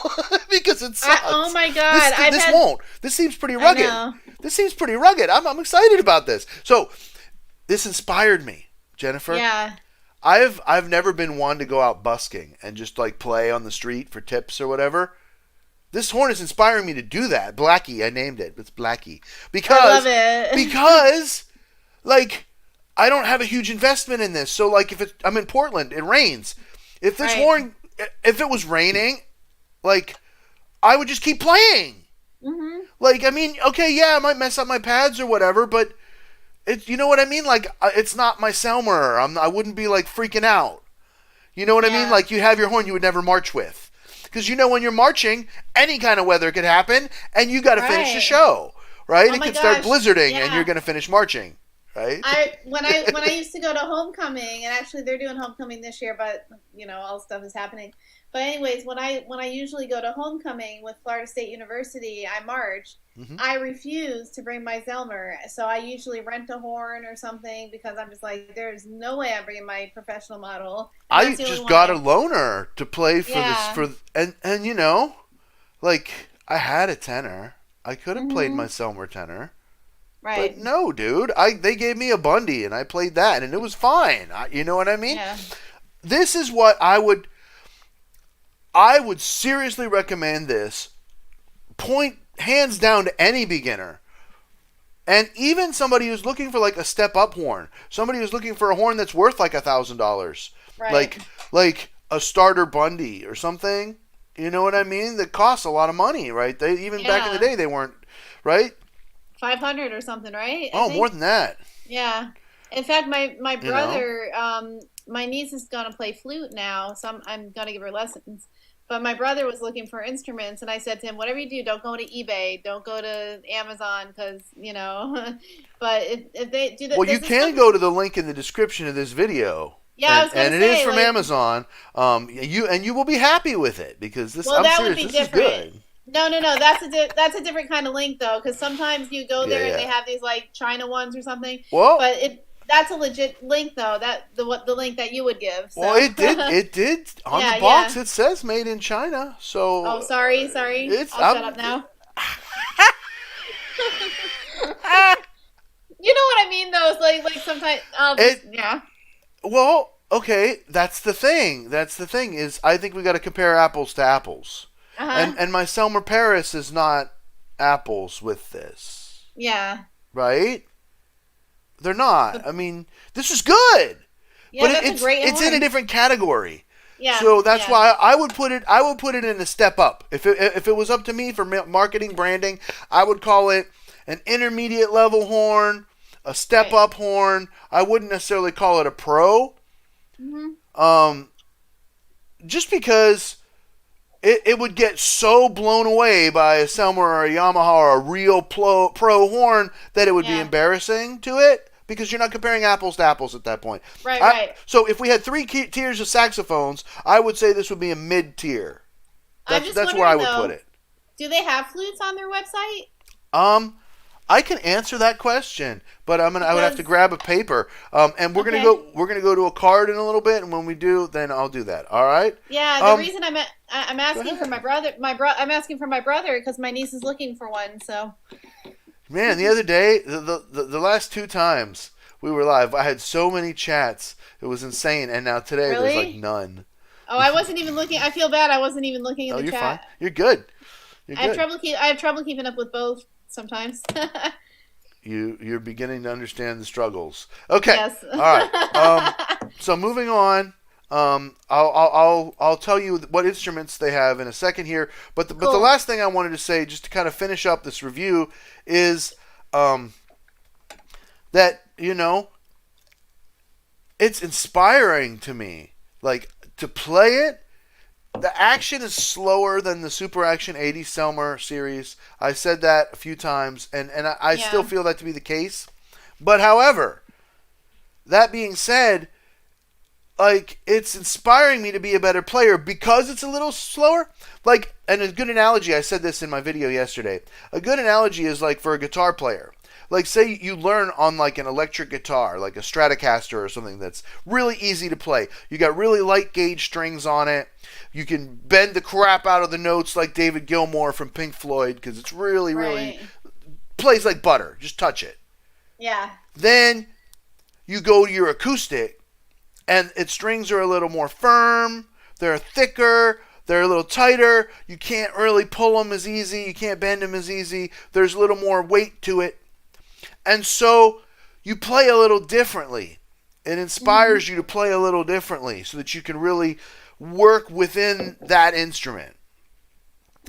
Speaker 1: because it sucks.
Speaker 3: Oh my God.
Speaker 1: This won't. This seems pretty rugged.
Speaker 3: I know.
Speaker 1: This seems pretty rugged. I'm excited about this. So this inspired me, Jennifer.
Speaker 3: Yeah.
Speaker 1: I've never been one to go out busking and just like play on the street for tips or whatever. This horn is inspiring me to do that. Blackie, I named it. It's Blackie. Because,
Speaker 3: I love it.
Speaker 1: because, like, I don't have a huge investment in this. So, like, I'm in Portland, it rains. If this horn, if it was raining, like, I would just keep playing.
Speaker 3: Mm-hmm.
Speaker 1: Like, I mean, okay, yeah, I might mess up my pads or whatever, but it's, you know what I mean? Like, it's not my Selmer. I wouldn't be, like, freaking out. You know what I mean? Like, you have your horn you would never march with. Because, you know, when you're marching, any kind of weather could happen, and you got to finish the show, right? It could start blizzarding, and you're going to finish marching. Right?
Speaker 3: When I used to go to homecoming, and actually they're doing homecoming this year, but you know all stuff is happening. But anyways, when I usually go to homecoming with Florida State University, I march. Mm-hmm. I refuse to bring my Zelmer, so I usually rent a horn or something because I'm just like, there's no way I'm bringing my professional model.
Speaker 1: I just got a loaner to play for and you know, like I had a tenor. I could have played my Selmer tenor.
Speaker 3: Right.
Speaker 1: But no, dude. They gave me a Bundy, and I played that, and it was fine. You know what I mean?
Speaker 3: Yeah.
Speaker 1: This is what I would seriously recommend this. Point hands down to any beginner. And even somebody who's looking for like a step-up horn. Somebody who's looking for a horn that's worth like $1,000.
Speaker 3: Right.
Speaker 1: Like a starter Bundy or something. You know what I mean? That costs a lot of money, right? Back in the day, they weren't, right?
Speaker 3: 500 or something, right?
Speaker 1: Oh, more than that.
Speaker 3: Yeah. In fact, my brother, my niece is gonna play flute now, so I'm gonna give her lessons. But my brother was looking for instruments, and I said to him, "Whatever you do, don't go to eBay, don't go to Amazon, because you know." But if they do that,
Speaker 1: well, you can go to the link in the description of this video.
Speaker 3: Yeah, I was going to say,
Speaker 1: and it is from Amazon. You will be happy with it because this.
Speaker 3: Well,
Speaker 1: I'm
Speaker 3: that
Speaker 1: serious,
Speaker 3: would be
Speaker 1: this
Speaker 3: different.
Speaker 1: Is good.
Speaker 3: No. That's a different kind of link though, because sometimes you go there and they have these like China ones or something.
Speaker 1: Well,
Speaker 3: but that's a legit link though. That the link that you would give. So.
Speaker 1: Well, it did on the box. It says made in China. So.
Speaker 3: Oh, sorry. I'll shut up now. You know what I mean though? It's like sometimes. Yeah.
Speaker 1: Well, okay. That's the thing. Is I think we got to compare apples to apples.
Speaker 3: Uh-huh.
Speaker 1: And my Selmer Paris is not apples with this.
Speaker 3: Yeah.
Speaker 1: Right? They're not. I mean, this is good.
Speaker 3: Yeah,
Speaker 1: but
Speaker 3: that's a great
Speaker 1: it's in a different category.
Speaker 3: Yeah.
Speaker 1: So that's why I would put it in a step up. If it was up to me for marketing branding, I would call it an intermediate level horn, a step up horn. I wouldn't necessarily call it a pro. Mm-hmm. Just because it would get so blown away by a Selmer or a Yamaha or a real pro horn that it would be embarrassing to it because you're not comparing apples to apples at that point.
Speaker 3: Right.
Speaker 1: So if we had 3 tiers of saxophones, I would say this would be a mid-tier. That's where I would put it.
Speaker 3: Do they have flutes on their website?
Speaker 1: I can answer that question, but I would have to grab a paper. And we're gonna go to a card in a little bit, and when we do, then I'll do that. All right?
Speaker 3: Yeah. The reason I'm asking for my brother, I'm asking for my brother because my niece is looking for one. So.
Speaker 1: Man, the other day, the last 2 times we were live, I had so many chats. It was insane, and now today there's like none.
Speaker 3: Oh, I wasn't even looking. I feel bad. I wasn't even looking in the
Speaker 1: chat.
Speaker 3: You're
Speaker 1: fine. You're good.
Speaker 3: I have trouble keeping up with both. Sometimes.
Speaker 1: You're beginning to understand the struggles. Okay.
Speaker 3: Yes.
Speaker 1: All right. So moving on. I'll tell you what instruments they have in a second here. But the last thing I wanted to say, just to kind of finish up this review, is that it's inspiring to me, like to play it. The action is slower than the Super Action 80 Selmer series. I said that a few times, and I still feel that to be the case. But however, that being said, like it's inspiring me to be a better player because it's a little slower. Like, and a good analogy, I said this in my video yesterday. A good analogy is like for a guitar player. like say you learn on like an electric guitar, like a Stratocaster or something that's really easy to play. You got really light gauge strings on it. You can bend the crap out of the notes like David Gilmour from Pink Floyd because it's really, really plays like butter. Just touch it.
Speaker 3: Yeah.
Speaker 1: Then you go to your acoustic, and its strings are a little more firm. They're thicker. They're a little tighter. You can't really pull them as easy. You can't bend them as easy. There's a little more weight to it. And so you play a little differently. It inspires you to play a little differently so that you can really work within that instrument.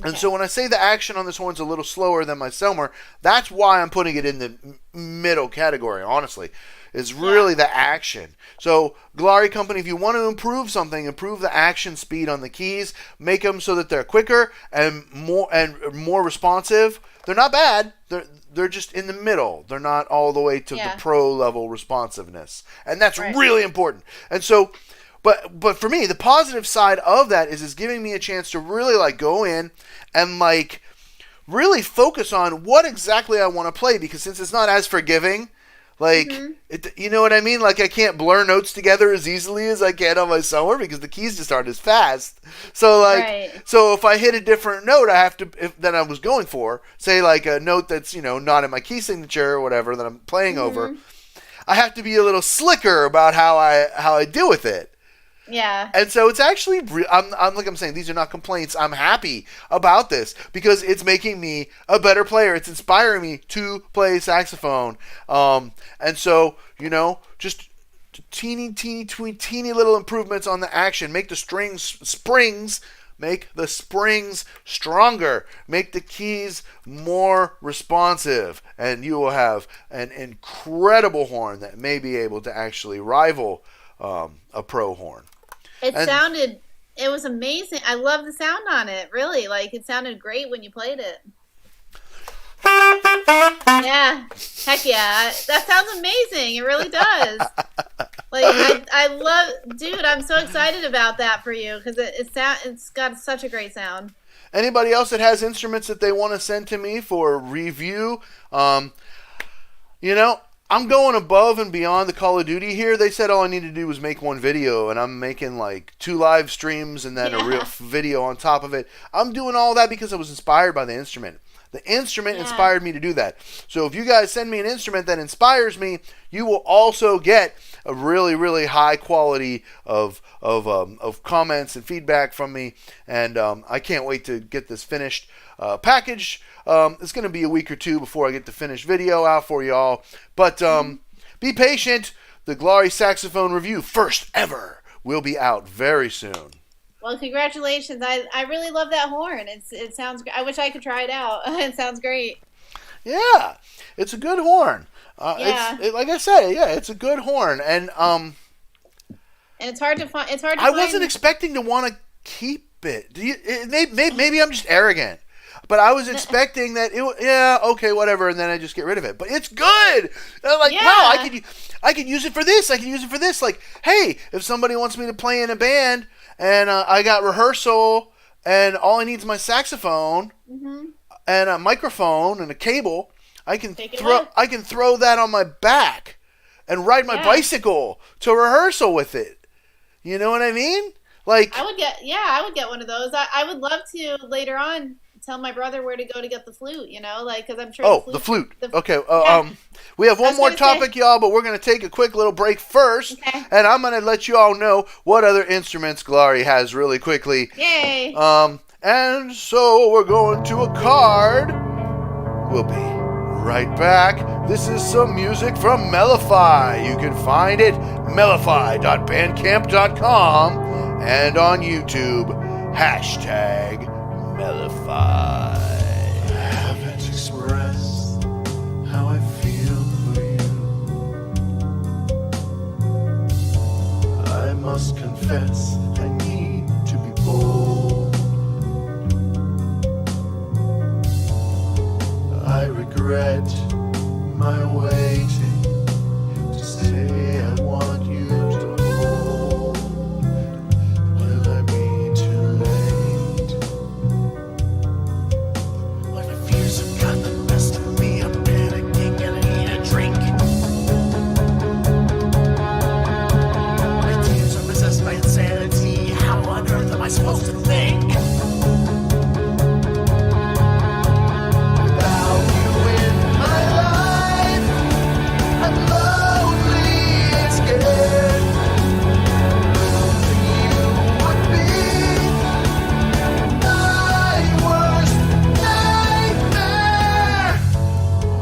Speaker 1: And so when I say the action on this horn's a little slower than my Selmer, that's why I'm putting it in the middle category, honestly. It's really the action. So, Glarry Company, if you want to improve something, improve the action speed on the keys, make them so that they're quicker and more responsive. They're not bad. They're just in the middle. They're not all the way to the pro level responsiveness. And that's really important. And so, but for me, the positive side of that is it's giving me a chance to really like go in and like really focus on what exactly I want to play, because since it's not as forgiving, like, you know what I mean? Like, I can't blur notes together as easily as I can on my Selmer because the keys just aren't as fast. So, like, so if I hit a different note, I have to, than I was going for, say, like, a note that's, you know, not in my key signature or whatever that I'm playing over, I have to be a little slicker about how I deal with it.
Speaker 3: Yeah.
Speaker 1: And so it's actually, I'm like I'm saying, these are not complaints. I'm happy about this because it's making me a better player. It's inspiring me to play saxophone. And so, you know, just teeny little improvements on the action. Make the springs stronger. Make the keys more responsive. And you will have an incredible horn that may be able to actually rival a pro horn.
Speaker 3: It was amazing. I love the sound on it, really. Like, it sounded great when you played it. Yeah. Heck yeah. That sounds amazing. It really does. Like, I love, dude, I'm so excited about that for you because it's got such a great sound.
Speaker 1: Anybody else that has instruments that they want to send to me for review, you know, I'm going above and beyond the Call of Duty here. They said all I need to do was make one video, and I'm making like 2 live streams and then a real video on top of it. I'm doing all that because I was inspired by the instrument. The instrument inspired me to do that. So if you guys send me an instrument that inspires me, you will also get a really, really high quality of comments and feedback from me. And I can't wait to get this finished package. It's going to be a week or 2 before I get the finished video out for y'all. But be patient. The Glarry Saxophone review, first ever, will be out very soon.
Speaker 3: Well, congratulations. I really love that horn. It sounds great. I wish I could try it out. It sounds great.
Speaker 1: Yeah, it's a good horn. Like I said, it's a good horn. And
Speaker 3: it's hard to find.
Speaker 1: I wasn't expecting to want to keep it. Maybe I'm just arrogant. But I was expecting that okay, whatever, and then I just get rid of it. But it's good. Like, wow, I could use it for this. I could use it for this. Like, hey, if somebody wants me to play in a band and I got rehearsal and all I need is my saxophone and a microphone and a cable, I can throw that on my back and ride my bicycle to rehearsal with it. You know what I mean? Like,
Speaker 3: I would get one of those. I would love to later on tell my brother where to go to get the flute, you know, like, because I'm sure
Speaker 1: the flute. Okay. We have one more topic, y'all, but we're going to take a quick little break first, and I'm going to let you all know what other instruments Glarry has really quickly.
Speaker 3: Yay!
Speaker 1: And so we're going to a card. We'll be right back. This is some music from Mellify. You can find it mellify.bandcamp.com and on YouTube, #Mellify.
Speaker 5: I haven't expressed how I feel for you. I must confess I need to be bold. I regret my waiting to say I want you to hold. Will I be too late? My fears have got the best of me. I'm panicking and
Speaker 4: supposed to think?
Speaker 5: Without you in my life, I'm lonely and scared. Losing you would be my worst nightmare.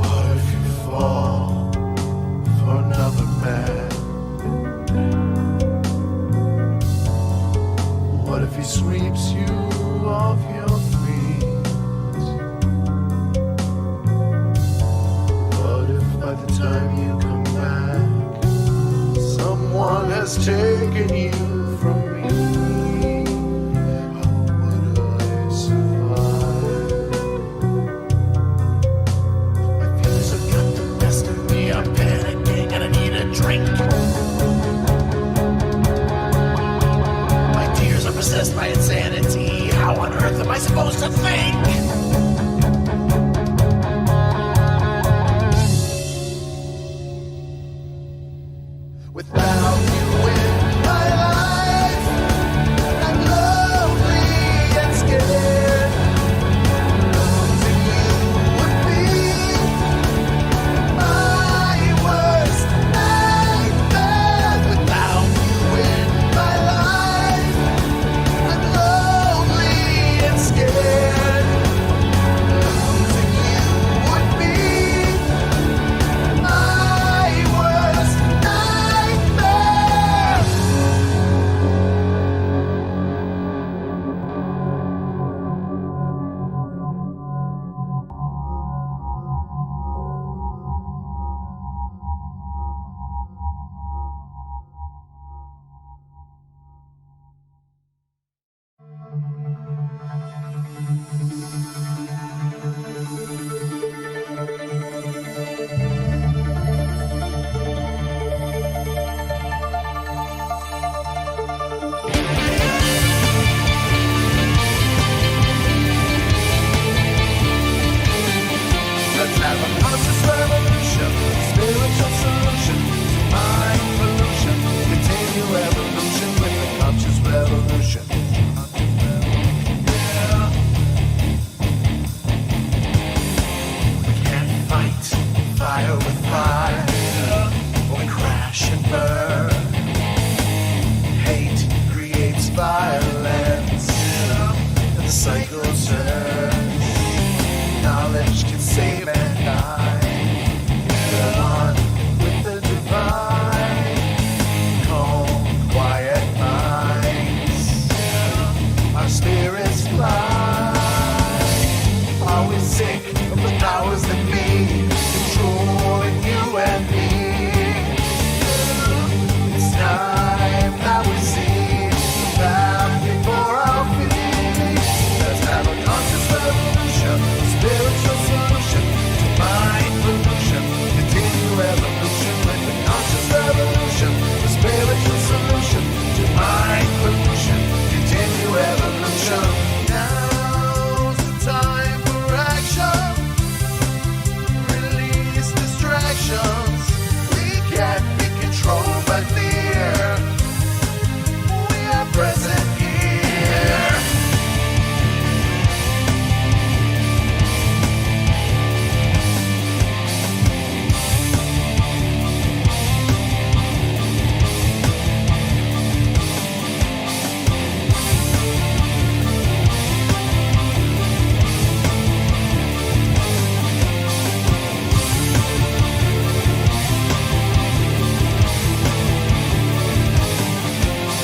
Speaker 5: What if you fall for another man? What if he sweeps you off your feet? What if by the time you come back, someone has taken you from me? How would I survive?
Speaker 4: My feelings have got the best of me. I'm panicking and I need a drink. My tears are possessed by insanity. How on earth am I supposed to think?
Speaker 5: Without you in my life, I'm lonely and scared. Losing you would be my worst nightmare. Without you in my life, I'm lonely and scared. Losing you would be my worst nightmare. Let's have a conscious revolution, spiritual solution to mind pollution. Continue evolution with the conscious revolution. Yeah. We can't fight fire with fire, or we crash and burn. Hate creates violence, and the cycle turns. Knowledge can save mankind. We're one with the divine. Calm, quiet minds. Our spirits fly. Are we sick of the powers that be controlling you and me? It's time that we see the path before our feet. Let's have a conscious revolution, spiritual solution to mind pollution. Continue evolution with the conscious revolution, the spiritual solution to mind pollution. Continue evolution. Now's the time for action. Release distractions. We can't be controlled by fear. We are present here.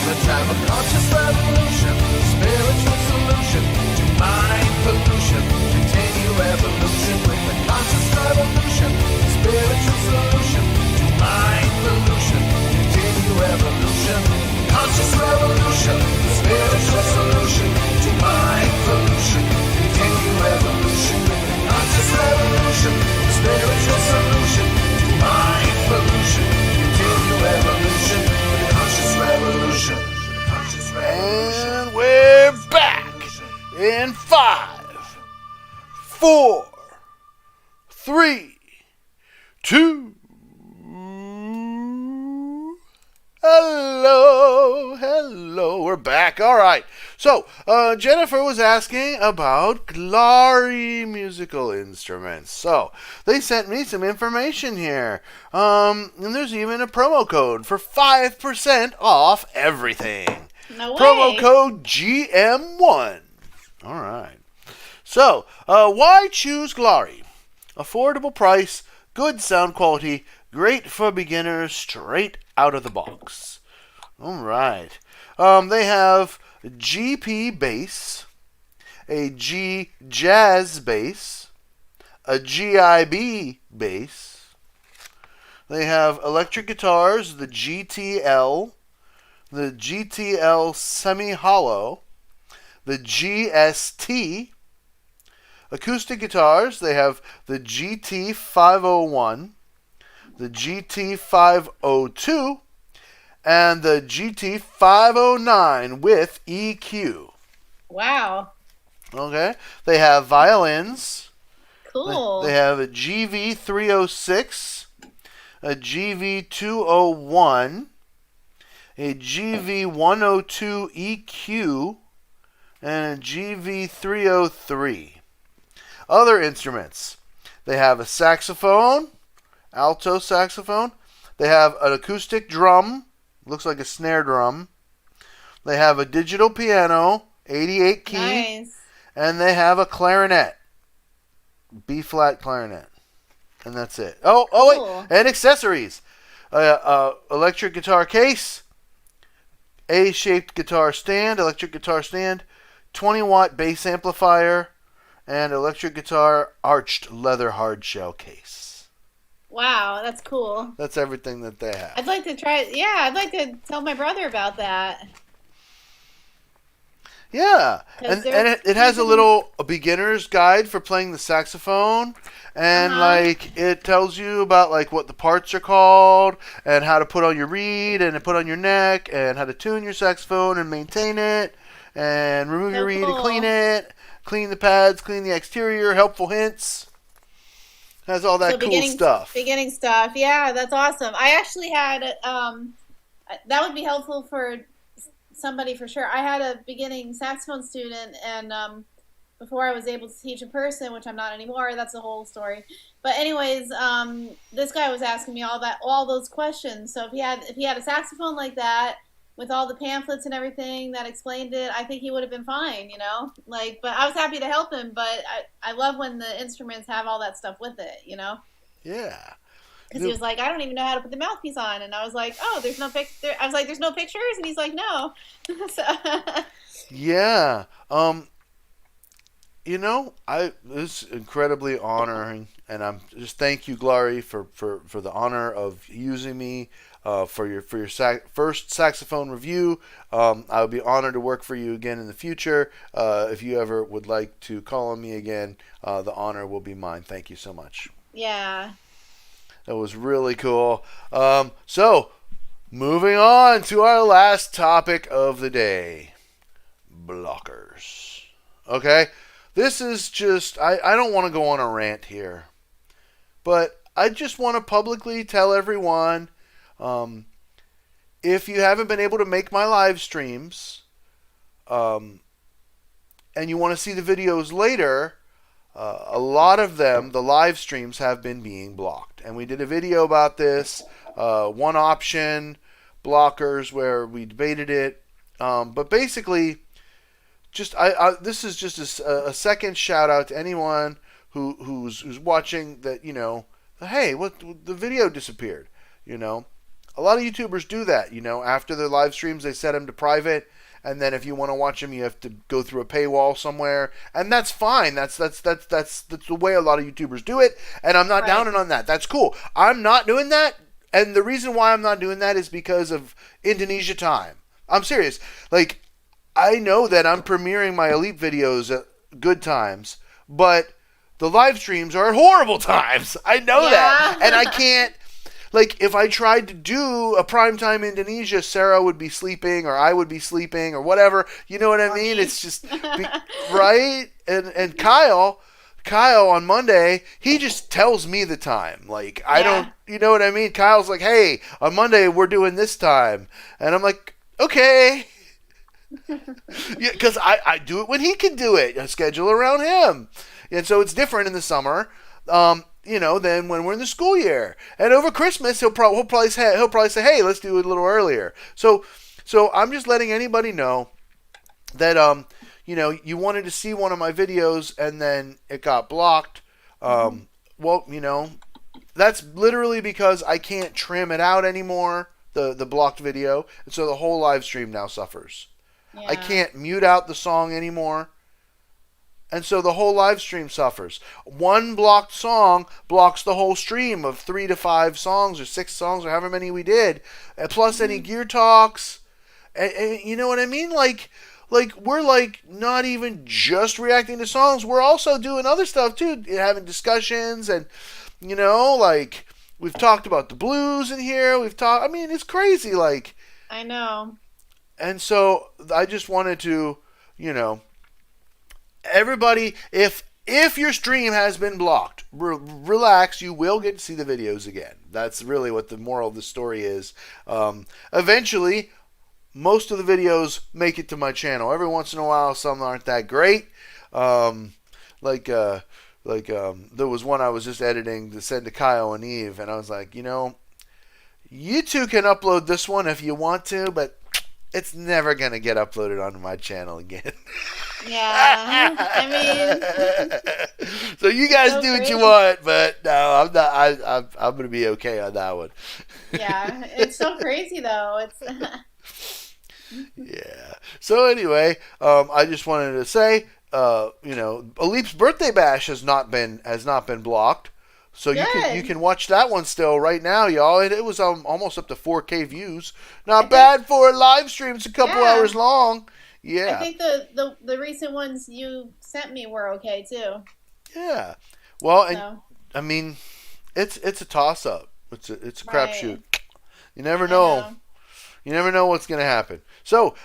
Speaker 5: Let's have a conscious revolution, spiritual solution to mind pollution. Continue evolution with the conscious revolution, spiritual solution to mind pollution. Continue evolution, conscious revolution, spiritual solution to mind pollution. Continue evolution with the conscious revolution, spiritual solution to mind pollution. Continue evolution with the conscious revolution.
Speaker 1: And we're back in 5, 4, 3, 2, Hello. We're back. All right. So, Jennifer was asking about Glarry musical instruments. So, they sent me some information here. And there's even a promo code for 5% off everything.
Speaker 3: No way.
Speaker 1: Promo code GM1. All right. So, why choose Glarry? Affordable price, good sound quality, great for beginners, straight out of the box. All right. They have GP bass, a G jazz bass, a GIB bass. They have electric guitars, the GTL semi-hollow, the GST. Acoustic guitars, they have the GT501, the GT502, and the GT509 with EQ.
Speaker 3: Wow.
Speaker 1: Okay. They have violins.
Speaker 3: Cool.
Speaker 1: They have a GV306, a GV201, a GV102 EQ, and a GV303. Other instruments. They have a saxophone, alto saxophone. They have an acoustic drum, looks like a snare drum. They have a digital piano, 88 key.
Speaker 3: Nice.
Speaker 1: And they have a clarinet, B-flat clarinet. And that's it. Oh
Speaker 3: Cool.
Speaker 1: wait, and accessories. Electric guitar case, A-shaped guitar stand, electric guitar stand, 20-watt bass amplifier, and electric guitar arched leather hardshell case.
Speaker 3: Wow, that's cool.
Speaker 1: That's everything that they have.
Speaker 3: I'd like to try. Yeah, I'd like to tell my brother about that.
Speaker 1: Yeah, and it has a beginner's guide for playing the saxophone, and like it tells you about like what the parts are called, and how to put on your reed and put on your neck, and how to tune your saxophone and maintain it, and remove your reed and clean it, clean the pads, clean the exterior, helpful hints. Has all that cool stuff.
Speaker 3: Beginning stuff. Yeah, that's awesome. I actually had that would be helpful for somebody for sure. I had a beginning saxophone student, and before I was able to teach in person, which I'm not anymore, that's a whole story. But anyways, this guy was asking me all those questions. So if he had a saxophone like that with all the pamphlets and everything that explained it, I think he would have been fine, you know? Like, but I was happy to help him, but I love when the instruments have all that stuff with it, you know?
Speaker 1: Yeah.
Speaker 3: Because he was like, I don't even know how to put the mouthpiece on. And I was like, oh, there's no picture. I was like, there's no pictures? And he's like, no. So.
Speaker 1: Yeah. You know, this is incredibly honoring, and I'm just thank you, Glarry, for the honor of using me for your first saxophone review. I would be honored to work for you again in the future. If you ever would like to call on me again, the honor will be mine. Thank you so much.
Speaker 3: Yeah.
Speaker 1: That was really cool. So, moving on to our last topic of the day. Blockers. Okay? This is just, I don't want to go on a rant here. But I just want to publicly tell everyone, if you haven't been able to make my live streams, and you want to see the videos later, a lot of them, the live streams, have been being blocked. And we did a video about this, one option, blockers, where we debated it. But basically, this is just a second shout out to anyone who's watching that, you know, hey, the video disappeared, you know. A lot of YouTubers do that, you know. After their live streams, they set them to private. And then if you want to watch them, you have to go through a paywall somewhere, and that's fine. That's the way a lot of YouTubers do it, and I'm not downing on that. That's cool. I'm not doing that, and the reason why I'm not doing that is because of Indonesia time. I'm serious. Like, I know that I'm premiering my Elite videos at good times, but the live streams are at horrible times. I know that, and I can't. Like, if I tried to do a primetime Indonesia, Sarah would be sleeping, or I would be sleeping, or whatever. You know what I mean? It's just, right? And Kyle Kyle on Monday, he just tells me the time. Like, I don't, you know what I mean? Kyle's like, hey, on Monday we're doing this time. And I'm like, okay. Yeah, because I do it when he can do it. I schedule around him. And so it's different in the summer, than when we're in the school year. And over Christmas, he'll probably say, hey, let's do it a little earlier. So I'm just letting anybody know that, you wanted to see one of my videos and then it got blocked. That's literally because I can't trim it out anymore, the blocked video. And so the whole live stream now suffers. Yeah. I can't mute out the song anymore. And so the whole live stream suffers. One blocked song blocks the whole stream of 3 to 5 songs or 6 songs or however many we did. And plus any gear talks. And you know what I mean? Like we're like not even just reacting to songs. We're also doing other stuff too. Having discussions and, like we've talked about the blues in here. It's crazy. Like,
Speaker 3: I know.
Speaker 1: And so I just wanted to, everybody, if your stream has been blocked, relax, you will get to see the videos again. That's really what the moral of the story is. Eventually, most of the videos make it to my channel. Every once in a while, some aren't that great. There was one I was just editing to send to Kyle and Eve, and I was like, you two can upload this one if you want to, but it's never going to get uploaded onto my channel again.
Speaker 3: Yeah,
Speaker 1: so you guys do what you want, but no, I'm not. I'm going to be okay on that one.
Speaker 3: Yeah, it's so crazy though.
Speaker 1: Yeah. So anyway, I just wanted to say, Alip's birthday bash has not been blocked. So you can watch that one still right now, y'all. It was almost up to 4K views. Not bad for a live stream. It's a couple hours long. Yeah.
Speaker 3: I think the recent ones you sent me were okay too.
Speaker 1: Yeah. Well, it's a toss up. It's a crapshoot. You never know. You never know what's going to happen. So,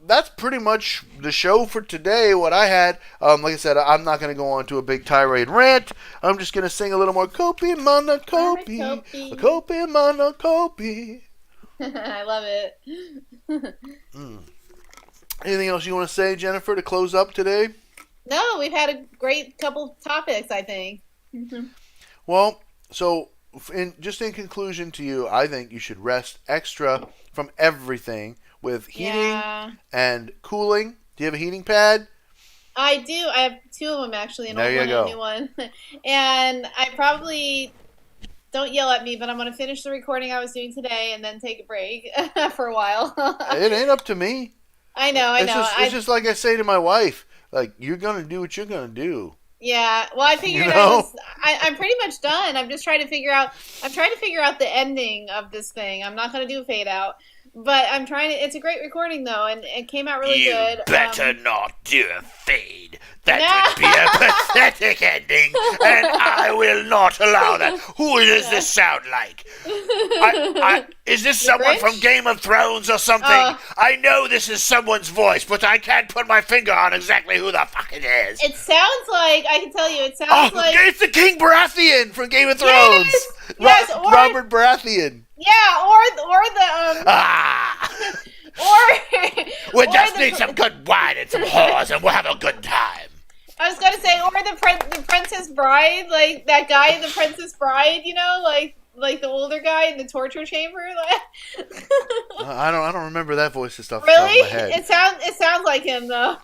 Speaker 1: that's pretty much the show for today, what I had. Like I said, I'm not going to go on to a big tirade rant. I'm just going to sing a little more Kopi, mana Kopi. Kopi, mana Kopi.
Speaker 3: I love it.
Speaker 1: Anything else you want to say, Jennifer, to close up today?
Speaker 3: No, we've had a great couple topics, I think.
Speaker 1: Well, so in conclusion to you, I think you should rest extra from everything with heating and cooling. Do you have a heating pad?
Speaker 3: I do. I have 2 of them actually, an old one and a new one. And I probably, don't yell at me, but I'm going to finish the recording I was doing today and then take a break for a while.
Speaker 1: It ain't up to me.
Speaker 3: I know.
Speaker 1: It's just like I say to my wife, like, you're going to do what you're going to do.
Speaker 3: Yeah, well, I figured I'm pretty much done. I'm just trying to figure out the ending of this thing. I'm not going to do a fade out, but I'm trying to. It's a great recording though, and it came out really good.
Speaker 4: You better not do a fade. That would be a pathetic ending, and I will not allow that. Who does this sound like? Is this someone from Game of Thrones or something? I know this is someone's voice, but I can't put my finger on exactly who the fuck it is.
Speaker 3: It sounds like, I can tell you, it sounds like...
Speaker 1: it's the King Baratheon from Game of Thrones!
Speaker 3: Yes,
Speaker 1: Robert Baratheon.
Speaker 3: Yeah, or the...
Speaker 4: We just need some good wine and some whores, and we'll have a good time.
Speaker 3: I was going to say, or the Princess Bride, like that guy in the Princess Bride, like the older guy in the torture chamber.
Speaker 1: I don't remember that voice and stuff.
Speaker 3: Really?
Speaker 1: Off the top of my head.
Speaker 3: It sounds like him though.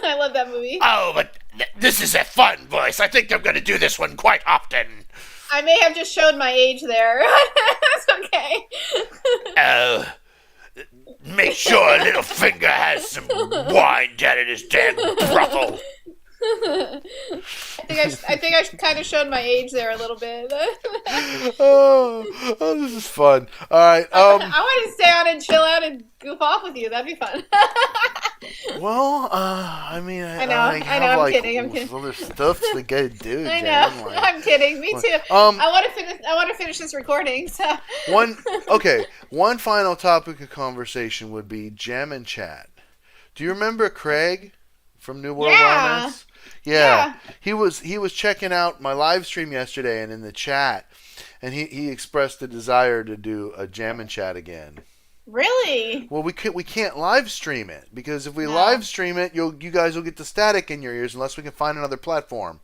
Speaker 3: I love that movie.
Speaker 4: Oh, but this is a fun voice. I think I'm going to do this one quite often.
Speaker 3: I may have just showed my age there. That's okay.
Speaker 4: Make sure Littlefinger has some wine down in his damn brothel.
Speaker 3: I think I kind of showed my age there a little bit.
Speaker 1: oh, this is fun. All right.
Speaker 3: I want to stay on and chill out and goof off with you. That'd be fun.
Speaker 1: Well, I mean, I
Speaker 3: know. I'm kidding.
Speaker 1: Other stuff we gotta do.
Speaker 3: I know. I'm kidding. Me too. I want to finish this recording. So
Speaker 1: one final topic of conversation would be jam and chat. Do you remember Craig from New World Wellness? Yeah. He was checking out my live stream yesterday and in the chat, and he expressed the desire to do a jam and chat again.
Speaker 3: Really?
Speaker 1: Well, we can't live stream it because if we
Speaker 3: No.
Speaker 1: live stream it, you guys will get the static in your ears unless we can find another platform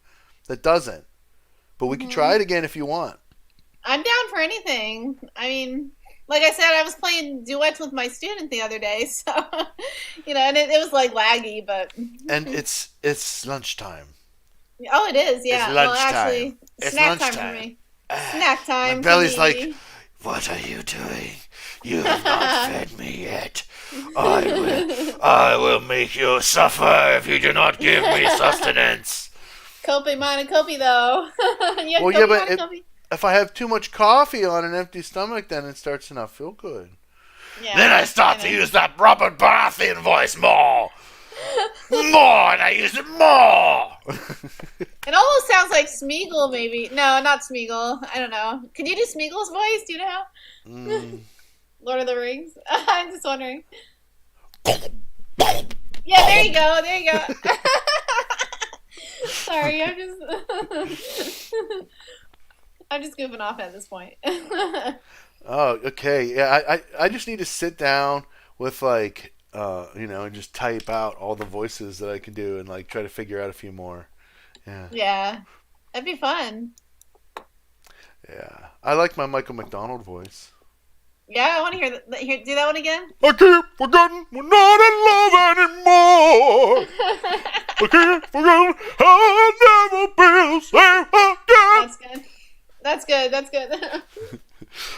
Speaker 1: that doesn't. But we can try it again if you want.
Speaker 3: I'm down for anything. I mean, like I said, I was playing duets with my student the other day, so and it was like laggy, but
Speaker 1: And it's lunchtime.
Speaker 3: oh, it is, yeah.
Speaker 1: It's
Speaker 3: Well,
Speaker 1: lunchtime.
Speaker 3: actually,
Speaker 1: It's
Speaker 3: snack
Speaker 1: lunchtime.
Speaker 3: time for me. Snack time.
Speaker 1: My belly's
Speaker 3: for
Speaker 1: like,
Speaker 3: me.
Speaker 4: What are you doing? You have not fed me yet. I will make you suffer if you do not give me sustenance.
Speaker 3: Kopi, mine, and Kopi, though. You have
Speaker 1: Well,
Speaker 3: Kopi,
Speaker 1: yeah,
Speaker 3: mine,
Speaker 1: but
Speaker 3: and Kopi?
Speaker 1: if I have too much coffee on an empty stomach, then it starts to not feel good.
Speaker 3: Yeah,
Speaker 4: Then I start to use that Robert Baratheon voice more. More, and I use it more.
Speaker 3: It almost sounds like Smeagol, maybe. No, not Smeagol. I don't know. Could you do Smeagol's voice? Do you know how? Lord of the Rings? I'm just wondering. Yeah, there you go. There you go. Sorry, I'm just goofing off at this point.
Speaker 1: Oh, okay. Yeah, I just need to sit down with and just type out all the voices that I can do and try to figure out a few more. Yeah.
Speaker 3: Yeah, that'd be fun.
Speaker 1: Yeah. I like my Michael McDonald voice.
Speaker 3: Yeah, I want to hear do that one again.
Speaker 1: I keep forgetting we're not in love anymore. I keep forgetting I'll never be the same again.
Speaker 3: That's good. That's good.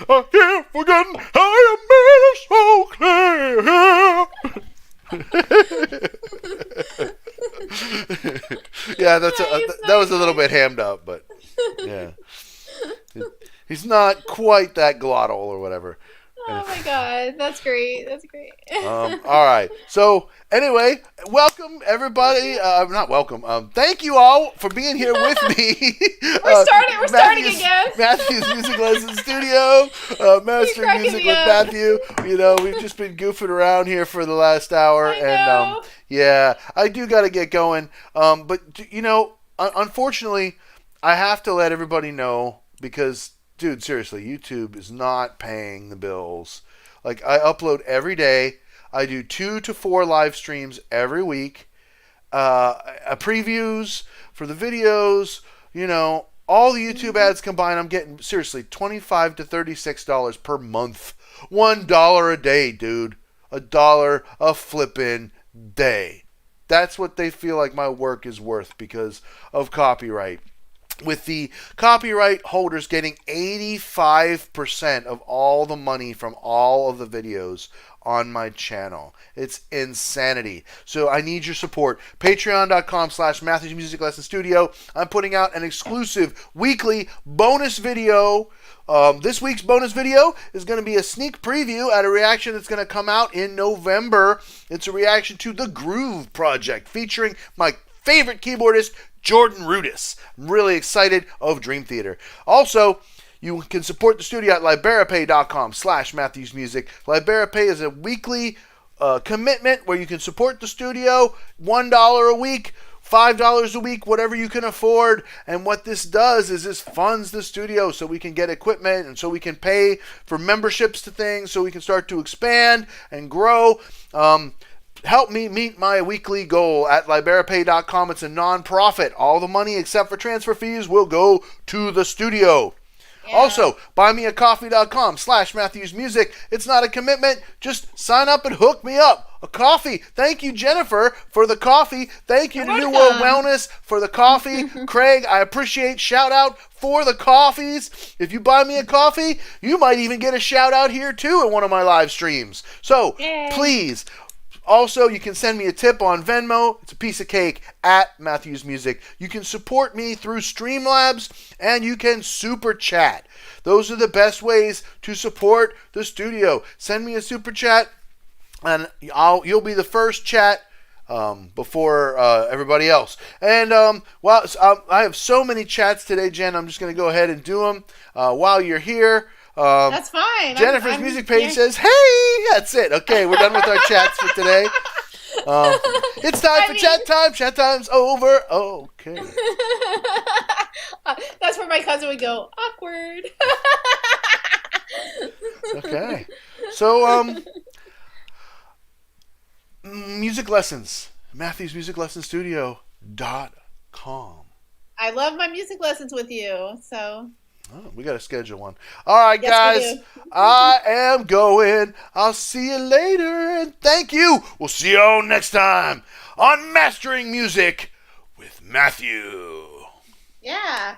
Speaker 1: I keep forgetting I am so clear. Yeah, that was a little bit hammed up, but yeah. He's not quite that glottal or whatever.
Speaker 3: Oh my god, that's great. That's great.
Speaker 1: All right. So anyway, welcome everybody. Not welcome. Thank you all for being here with me.
Speaker 3: We're starting again.
Speaker 1: Matthew's Music Lesson Studio, mastering
Speaker 3: cracking
Speaker 1: music
Speaker 3: me
Speaker 1: with
Speaker 3: up.
Speaker 1: Matthew. We've just been goofing around here for the last hour,
Speaker 3: I know.
Speaker 1: yeah, I do got to get going. But unfortunately, I have to let everybody know because. Dude, seriously, YouTube is not paying the bills. I upload every day. I do 2 to 4 live streams every week. Previews for the videos. All the YouTube ads combined, I'm getting, seriously, $25 to $36 per month. $1 a day, dude. $1 a flippin' day. That's what they feel like my work is worth because of copyright. With the copyright holders getting 85% of all the money from all of the videos on my channel. It's insanity. So I need your support. Patreon.com/Matthew's Music Lesson Studio. I'm putting out an exclusive weekly bonus video. This week's bonus video is going to be a sneak preview at a reaction that's going to come out in November. It's a reaction to The Groove Project featuring my favorite keyboardist, Jordan Rudess. I'm really excited of Dream Theater. Also, you can support the studio at liberapay.com/MatthewsMusic. LiberaPay is a weekly commitment where you can support the studio, $1 a week, $5 a week, whatever you can afford. And what this does is this funds the studio so we can get equipment and so we can pay for memberships to things so we can start to expand and grow. Help me meet my weekly goal at liberapay.com. It's a non-profit. All the money except for transfer fees will go to the studio. Yeah. Also, buymeacoffee.com/MatthewsMusic. It's not a commitment. Just sign up and hook me up. A coffee. Thank you, Jennifer, for the coffee. Thank you to New World Wellness for the coffee. Craig, I appreciate. Shout out for the coffees. If you buy me a coffee, you might even get a shout out here too in one of my live streams. So, please. Also, you can send me a tip on Venmo. It's a piece of cake at Matthews Music. You can support me through Streamlabs, and you can super chat. Those are the best ways to support the studio. Send me a super chat, and you'll be the first chat before everybody else. And I have so many chats today, Jen. I'm just going to go ahead and do them while you're here.
Speaker 3: That's fine.
Speaker 1: Jennifer's music page says, "Hey!" That's it. Okay, we're done with our chats for today. It's time for chat time. Chat time's over. Okay.
Speaker 3: That's where my cousin would go, awkward.
Speaker 1: Okay. So, music lessons. Matthew's Music Lesson Studio.com.
Speaker 3: I love my music lessons with you, so.
Speaker 1: Oh, we got to schedule one. All right,
Speaker 3: Yes,
Speaker 1: guys.
Speaker 3: we do.
Speaker 1: I am going. I'll see you later. And thank you. We'll see you all next time on Mastering Music with Matthew.
Speaker 3: Yeah.